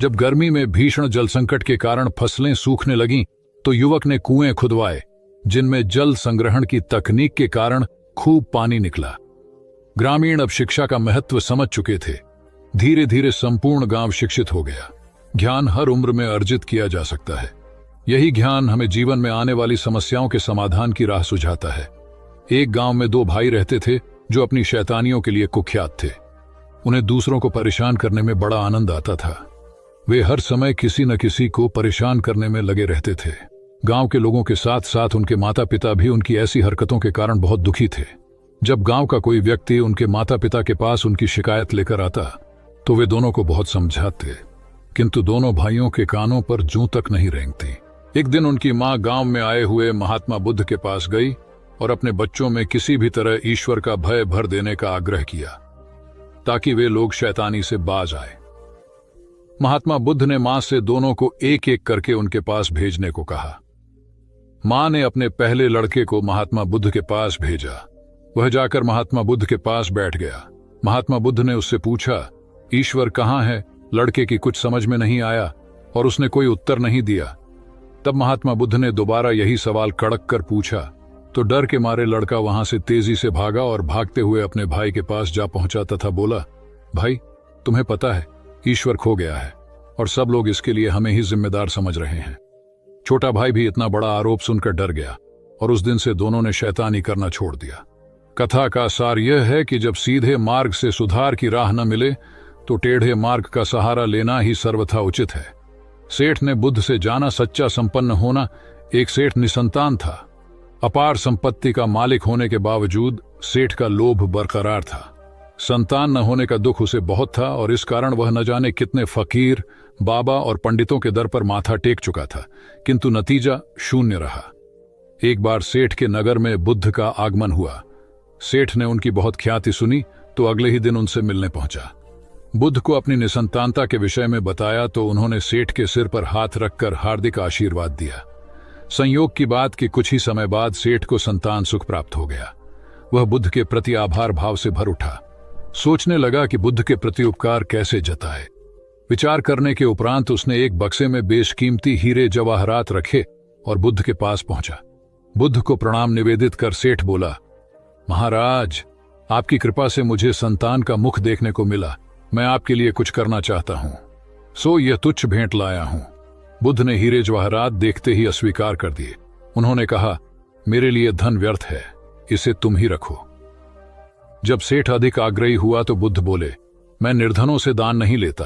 S4: जब गर्मी में भीषण जल संकट के कारण फसलें सूखने लगीं, तो युवक ने कुएं खुदवाए, जिनमें जल संग्रहण की तकनीक के कारण खूब पानी निकला। ग्रामीण अब शिक्षा का महत्व समझ चुके थे। धीरे धीरे संपूर्ण गांव शिक्षित हो गया। ज्ञान हर उम्र में अर्जित किया जा सकता है। यही ज्ञान हमें जीवन में आने वाली समस्याओं के समाधान की राह सुझाता है। एक गांव में 2 भाई रहते थे जो अपनी शैतानियों के लिए कुख्यात थे। उन्हें दूसरों को परेशान करने में बड़ा आनंद आता था। वे हर समय किसी न किसी को परेशान करने में लगे रहते थे। गांव के लोगों के साथ साथ उनके माता पिता भी उनकी ऐसी हरकतों के कारण बहुत दुखी थे। जब गांव का कोई व्यक्ति उनके माता पिता के पास उनकी शिकायत लेकर आता, तो वे दोनों को बहुत समझाते, किंतु दोनों भाइयों के कानों पर जूं तक नहीं रेंगती। एक दिन उनकी मां गांव में आए हुए महात्मा बुद्ध के पास गई और अपने बच्चों में किसी भी तरह ईश्वर का भय भर देने का आग्रह किया, ताकि वे लोग शैतानी से बाज आए। महात्मा बुद्ध ने मां से दोनों को एक एक करके उनके पास भेजने को कहा। मां ने अपने पहले लड़के को महात्मा बुद्ध के पास भेजा। वह जाकर महात्मा बुद्ध के पास बैठ गया। महात्मा बुद्ध ने उससे पूछा, ईश्वर कहाँ है लड़के की कुछ समझ में नहीं आया और उसने कोई उत्तर नहीं दिया। तब महात्मा बुद्ध ने दोबारा यही सवाल कड़क कर पूछा तो डर के मारे लड़का वहां से तेजी से भागा और भागते हुए अपने भाई के पास जा पहुंचा तथा बोला, भाई, तुम्हें पता है ईश्वर खो गया है और सब लोग इसके लिए हमें ही जिम्मेदार समझ रहे हैं। छोटा भाई भी इतना बड़ा आरोप सुनकर डर गया और उस दिन से दोनों ने शैतानी करना छोड़ दिया। कथा का सार यह है कि जब सीधे मार्ग से सुधार की राह न मिले तो टेढ़े मार्ग का सहारा लेना ही सर्वथा उचित है। सेठ ने बुद्ध से जाना सच्चा संपन्न होना। एक सेठ निसंतान था। अपार संपत्ति का मालिक होने के बावजूद सेठ का लोभ बरकरार था। संतान न होने का दुख उसे बहुत था और इस कारण वह न जाने कितने फकीर, बाबा और पंडितों के दर पर माथा टेक चुका था, किंतु नतीजा शून्य रहा। एक बार सेठ के नगर में बुद्ध का आगमन हुआ। सेठ ने उनकी बहुत ख्याति सुनी तो अगले ही दिन उनसे मिलने पहुंचा। बुद्ध को अपनी निसंतानता के विषय में बताया तो उन्होंने सेठ के सिर पर हाथ रखकर हार्दिक आशीर्वाद दिया। संयोग की बात कि कुछ ही समय बाद सेठ को संतान सुख प्राप्त हो गया। वह बुद्ध के प्रति आभार भाव से भर उठा। सोचने लगा कि बुद्ध के प्रति उपकार कैसे जताए। विचार करने के उपरांत उसने एक बक्से में बेशकीमती हीरे जवाहरात रखे और बुद्ध के पास पहुंचा। बुद्ध को प्रणाम निवेदित कर सेठ बोला, महाराज, आपकी कृपा से मुझे संतान का मुख देखने को मिला। मैं आपके लिए कुछ करना चाहता हूं, सो यह तुच्छ भेंट लाया हूं। बुद्ध ने हीरे जवाहरात देखते ही अस्वीकार कर दिए। उन्होंने कहा, मेरे लिए धन व्यर्थ है, इसे तुम ही रखो। जब सेठ अधिक आग्रही हुआ तो बुद्ध बोले, मैं निर्धनों से दान नहीं लेता।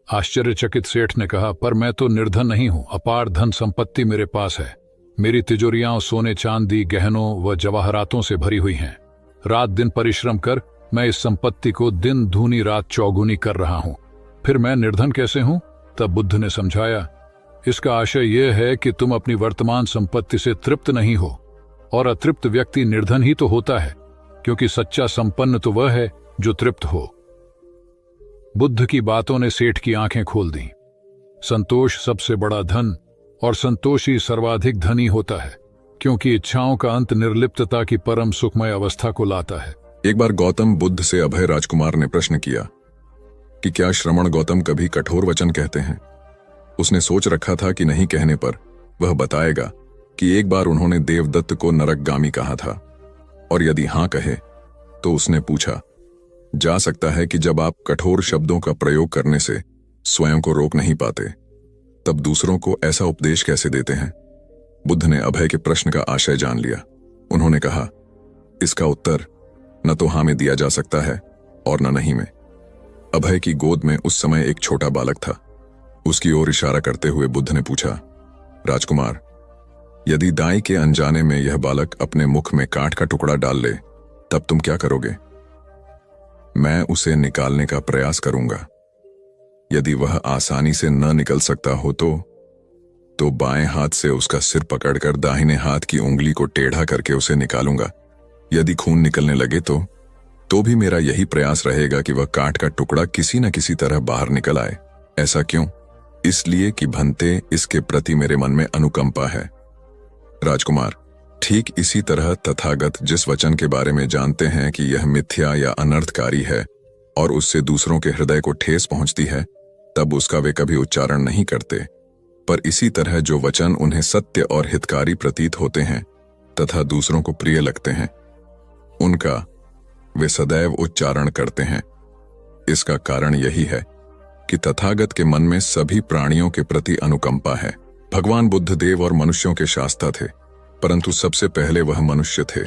S4: आश्चर्यचकित सेठ ने कहा, पर मैं तो निर्धन नहीं हूं, अपार धन संपत्ति मेरे पास है। मेरी तिजोरियां सोने चांदी, गहनों व जवाहरातों से भरी हुई हैं। रात दिन परिश्रम कर मैं इस संपत्ति को दिन दूनी रात चौगुनी कर रहा हूं, फिर मैं निर्धन कैसे हूं? तब बुद्ध ने समझाया, इसका आशय यह है कि तुम अपनी वर्तमान संपत्ति से तृप्त नहीं हो, और अतृप्त व्यक्ति निर्धन ही तो होता है, क्योंकि सच्चा संपन्न तो वह है जो तृप्त हो। बुद्ध की बातों ने सेठ की आंखें खोल दी। संतोष सबसे बड़ा धन और संतोषी सर्वाधिक धनी होता है, क्योंकि इच्छाओं का अंत निर्लिप्तता की परम सुखमय अवस्था को लाता है।
S2: एक बार गौतम बुद्ध से अभय राजकुमार ने प्रश्न किया कि क्या श्रमण गौतम कभी कठोर वचन कहते हैं। उसने सोच रखा था कि नहीं कहने पर वह बताएगा कि एक बार उन्होंने देवदत्त को नरकगामी कहा था, और यदि हां कहे तो उसने पूछा, जा सकता है कि जब आप कठोर शब्दों का प्रयोग करने से स्वयं को रोक नहीं पाते, तब दूसरों को ऐसा उपदेश कैसे देते हैं। बुद्ध ने अभय के प्रश्न का आशय जान लिया। उन्होंने कहा, इसका उत्तर न तो हां में दिया जा सकता है और न नहीं में। अभय की गोद में उस समय एक छोटा बालक था। उसकी ओर इशारा करते हुए बुद्ध ने पूछा, राजकुमार, यदि दाई के अनजाने में यह बालक अपने मुख में कांट का टुकड़ा डाल ले, तब तुम क्या करोगे? मैं उसे निकालने का प्रयास करूंगा। यदि वह आसानी से न निकल सकता हो तो बाएं हाथ से उसका सिर पकड़कर दाहिने हाथ की उंगली को टेढ़ा करके उसे निकालूंगा। यदि खून निकलने लगे तो भी मेरा यही प्रयास रहेगा कि वह कांट का टुकड़ा किसी न किसी तरह बाहर निकल आए। ऐसा क्यों? इसलिए कि भंते इसके प्रति मेरे मन में अनुकंपा है। राजकुमार, ठीक इसी तरह तथागत जिस वचन के बारे में जानते हैं कि यह मिथ्या या अनर्थकारी है और उससे दूसरों के हृदय को ठेस पहुंचती है, तब उसका वे कभी उच्चारण नहीं करते। पर इसी तरह जो वचन उन्हें सत्य और हितकारी प्रतीत होते हैं तथा दूसरों को प्रिय लगते हैं, उनका वे सदैव उच्चारण करते हैं। इसका कारण यही है कि तथागत के मन में सभी प्राणियों के प्रति अनुकंपा है। भगवान बुद्ध देव और मनुष्यों के शास्ता थे, परंतु सबसे पहले वह मनुष्य थे।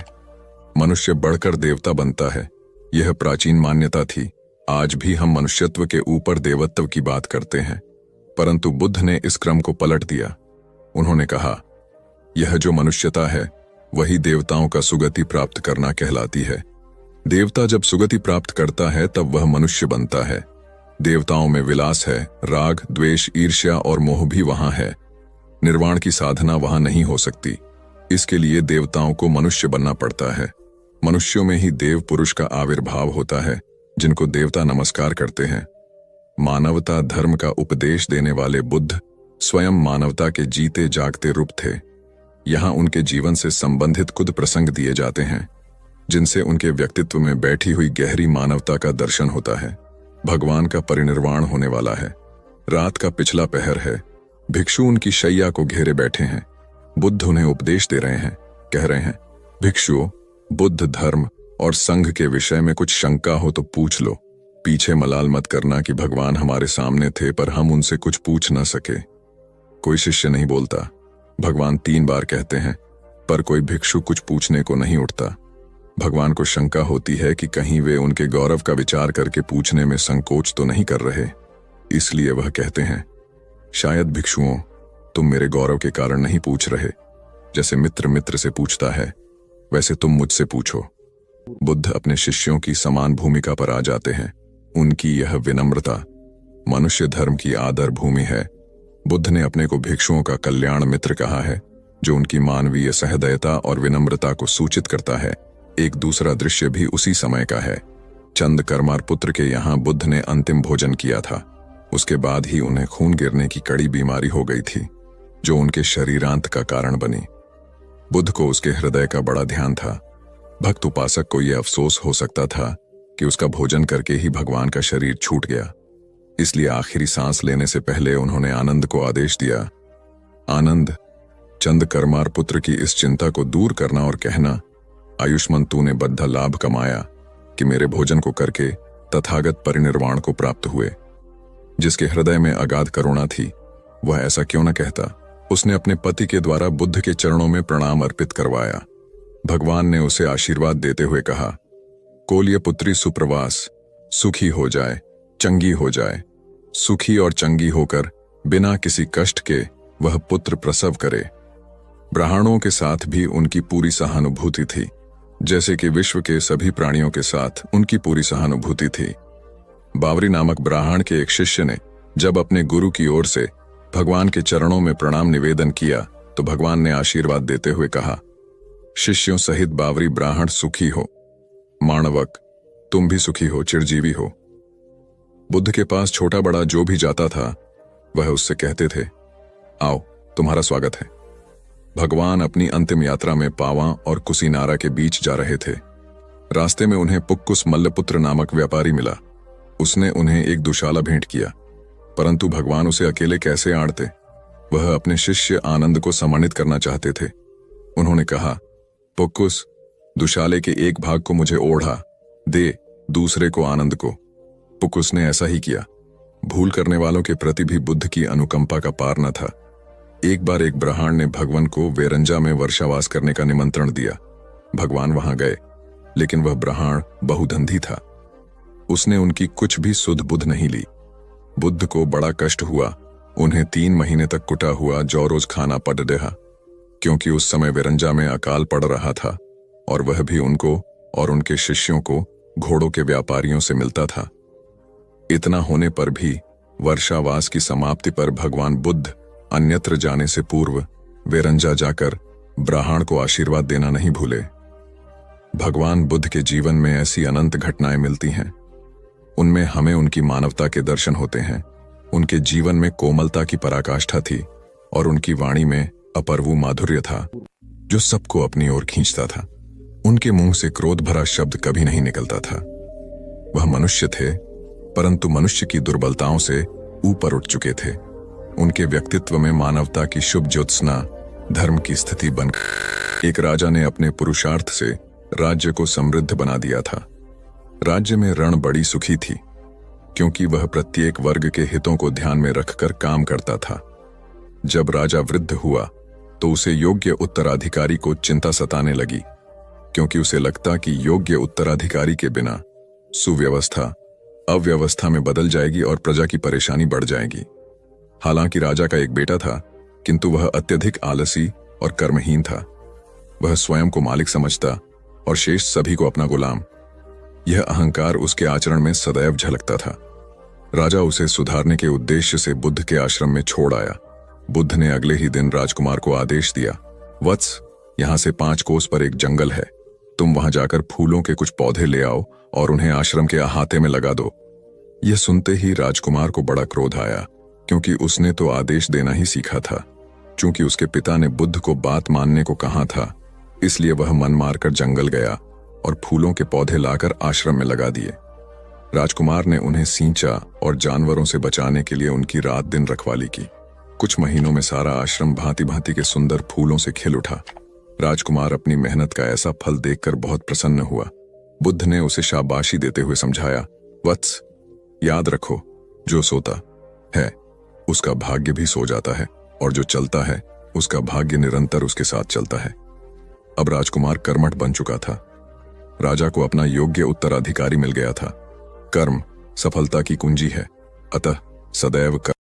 S2: मनुष्य बढ़कर देवता बनता है, यह प्राचीन मान्यता थी। आज भी हम मनुष्यत्व के ऊपर देवत्व की बात करते हैं, परंतु बुद्ध ने इस क्रम को पलट दिया। उन्होंने कहा, यह जो मनुष्यता है वही देवताओं का सुगति प्राप्त करना कहलाती है। देवता जब सुगति प्राप्त करता है तब वह मनुष्य बनता है। देवताओं में विलास है, राग, द्वेष, ईर्ष्या और मोह भी वहां है। निर्वाण की साधना वहां नहीं हो सकती। इसके लिए देवताओं को मनुष्य बनना पड़ता है। मनुष्यों में ही देव पुरुष का आविर्भाव होता है, जिनको देवता नमस्कार करते हैं। मानवता धर्म का उपदेश देने वाले बुद्ध स्वयं मानवता के जीते जागते रूप थे। यहाँ उनके जीवन से संबंधित कुछ प्रसंग दिए जाते हैं, जिनसे उनके व्यक्तित्व में बैठी हुई गहरी मानवता का दर्शन होता है। भगवान का परिनिर्वाण होने वाला है। रात का पिछला पहर है। भिक्षु उनकी शैया को घेरे बैठे हैं। बुद्ध उन्हें उपदेश दे रहे हैं। कह रहे हैं, भिक्षुओं, बुद्ध धर्म और संघ के विषय में कुछ शंका हो तो पूछ लो। पीछे मलाल मत करना कि भगवान हमारे सामने थे पर हम उनसे कुछ पूछ न सके। कोई शिष्य नहीं बोलता। भगवान 3 बार कहते हैं, पर कोई भिक्षु कुछ पूछने को नहीं उठता। भगवान को शंका होती है कि कहीं वे उनके गौरव का विचार करके पूछने में संकोच तो नहीं कर रहे। इसलिए वह कहते हैं, शायद भिक्षुओं, तुम मेरे गौरव के कारण नहीं पूछ रहे। जैसे मित्र मित्र से पूछता है, वैसे तुम मुझसे पूछो। बुद्ध अपने शिष्यों की समान भूमिका पर आ जाते हैं। उनकी यह विनम्रता मनुष्य धर्म की आदर भूमि है। बुद्ध ने अपने को भिक्षुओं का कल्याण मित्र कहा है, जो उनकी मानवीय सहृदयता और विनम्रता को सूचित करता है। एक दूसरा दृश्य भी उसी समय का है। चंद कर्मार पुत्र के यहाँ बुद्ध ने अंतिम भोजन किया था। उसके बाद ही उन्हें खून गिरने की कड़ी बीमारी हो गई थी, जो उनके शरीरांत का कारण बनी। बुद्ध को उसके हृदय का बड़ा ध्यान था। भक्त उपासक को यह अफसोस हो सकता था कि उसका भोजन करके ही भगवान का शरीर छूट गया। इसलिए आखिरी सांस लेने से पहले उन्होंने आनंद को आदेश दिया, आनंद, चंद कर्मार पुत्र की इस चिंता को दूर करना और कहना, आयुष्मान तूने बद्धा लाभ कमाया कि मेरे भोजन को करके तथागत परिनिर्वाण को प्राप्त हुए। जिसके हृदय में अगाध करुणा थी, वह ऐसा क्यों न कहता। उसने अपने पति के द्वारा बुद्ध के चरणों में प्रणाम अर्पित करवाया। भगवान ने उसे आशीर्वाद देते हुए कहा, कोलिय पुत्री सुप्रवास, सुखी हो जाए, चंगी हो जाए। सुखी और चंगी होकर बिना किसी कष्ट के वह पुत्र प्रसव करे। ब्राह्मणों के साथ भी उनकी पूरी सहानुभूति थी, जैसे कि विश्व के सभी प्राणियों के साथ उनकी पूरी सहानुभूति थी। बावरी नामक ब्राह्मण के एक शिष्य ने जब अपने गुरु की ओर से भगवान के चरणों में प्रणाम निवेदन किया, तो भगवान ने आशीर्वाद देते हुए कहा, शिष्यों सहित बावरी ब्राह्मण सुखी हो। माणवक, तुम भी सुखी हो, चिरजीवी हो। बुद्ध के पास छोटा बड़ा जो भी जाता था, वह उससे कहते थे, आओ, तुम्हारा स्वागत है। भगवान अपनी अंतिम यात्रा में पावा और कुसीनारा के बीच जा रहे थे। रास्ते में उन्हें पुक्कुस मल्लपुत्र नामक व्यापारी मिला। उसने उन्हें एक दुशाला भेंट किया, परंतु भगवान उसे अकेले कैसे आड़ते। वह अपने शिष्य आनंद को सम्मानित करना चाहते थे। उन्होंने कहा, पुक्कुस, दुशाले के एक भाग को मुझे ओढ़ा दे, दूसरे को आनंद को। पुक्कुस ने ऐसा ही किया। भूल करने वालों के प्रति भी बुद्ध की अनुकंपा का पार न था। एक बार एक ब्राह्मण ने भगवान को वेरंजा में वर्षावास करने का निमंत्रण दिया। भगवान वहां गए, लेकिन वह ब्राह्मण बहुधंधी था। उसने उनकी कुछ भी सुध बुध नहीं ली। बुद्ध को बड़ा कष्ट हुआ। उन्हें 3 महीने तक कुटा हुआ जौ रोज खाना पड़ रहा, क्योंकि उस समय वेरंजा में अकाल पड़ रहा था और वह भी उनको और उनके शिष्यों को घोड़ों के व्यापारियों से मिलता था। इतना होने पर भी वर्षावास की समाप्ति पर भगवान बुद्ध अन्यत्र जाने से पूर्व वेरंजा जाकर ब्राह्मण को आशीर्वाद देना नहीं भूले। भगवान बुद्ध के जीवन में ऐसी अनंत घटनाएं मिलती हैं। उनमें हमें उनकी मानवता के दर्शन होते हैं। उनके जीवन में कोमलता की पराकाष्ठा थी और उनकी वाणी में अपर्वु माधुर्य था, जो सबको अपनी ओर खींचता था। उनके मुंह से क्रोध भरा शब्द कभी नहीं निकलता था। वह मनुष्य थे, परंतु मनुष्य की दुर्बलताओं से ऊपर उठ चुके थे। उनके व्यक्तित्व में मानवता की शुभ ज्योत्सना धर्म की स्थिति बन। एक राजा ने अपने पुरुषार्थ से राज्य को समृद्ध बना दिया था। राज्य में रण बड़ी सुखी थी, क्योंकि वह प्रत्येक वर्ग के हितों को ध्यान में रखकर काम करता था। जब राजा वृद्ध हुआ, तो उसे योग्य उत्तराधिकारी को चिंता सताने लगी, क्योंकि उसे लगता कि योग्य उत्तराधिकारी के बिना सुव्यवस्था अव्यवस्था में बदल जाएगी और प्रजा की परेशानी बढ़ जाएगी। हालांकि राजा का एक बेटा था, किंतु वह अत्यधिक आलसी और कर्महीन था। वह स्वयं को मालिक समझता और शेष सभी को अपना गुलाम। यह अहंकार उसके आचरण में सदैव झलकता था। राजा उसे सुधारने के उद्देश्य से बुद्ध के आश्रम में छोड़ आया। बुद्ध ने अगले ही दिन राजकुमार को आदेश दिया, वत्स, यहां से 5 कोस पर एक जंगल है। तुम वहां जाकर फूलों के कुछ पौधे ले आओ और उन्हें आश्रम के अहाते में लगा दो। यह सुनते ही राजकुमार को बड़ा क्रोध आया, क्योंकि उसने तो आदेश देना ही सीखा था। चूंकि उसके पिता ने बुद्ध को बात मानने को कहा था, इसलिए वह मन मारकर जंगल गया और फूलों के पौधे लाकर आश्रम में लगा दिए। राजकुमार ने उन्हें सींचा और जानवरों से बचाने के लिए उनकी रात दिन रखवाली की। कुछ महीनों में सारा आश्रम भांति भांति के सुंदर फूलों से खिल उठा। राजकुमार अपनी मेहनत का ऐसा फल देखकर बहुत प्रसन्न हुआ। बुद्ध ने उसे शाबाशी देते हुए समझाया, वत्स, याद रखो, जो सोता है उसका भाग्य भी सो जाता है, और जो चलता है उसका भाग्य निरंतर उसके साथ चलता है। अब राजकुमार कर्मठ बन चुका था। राजा को अपना योग्य उत्तराधिकारी मिल गया था। कर्म सफलता की कुंजी है, अतः सदैव कर्म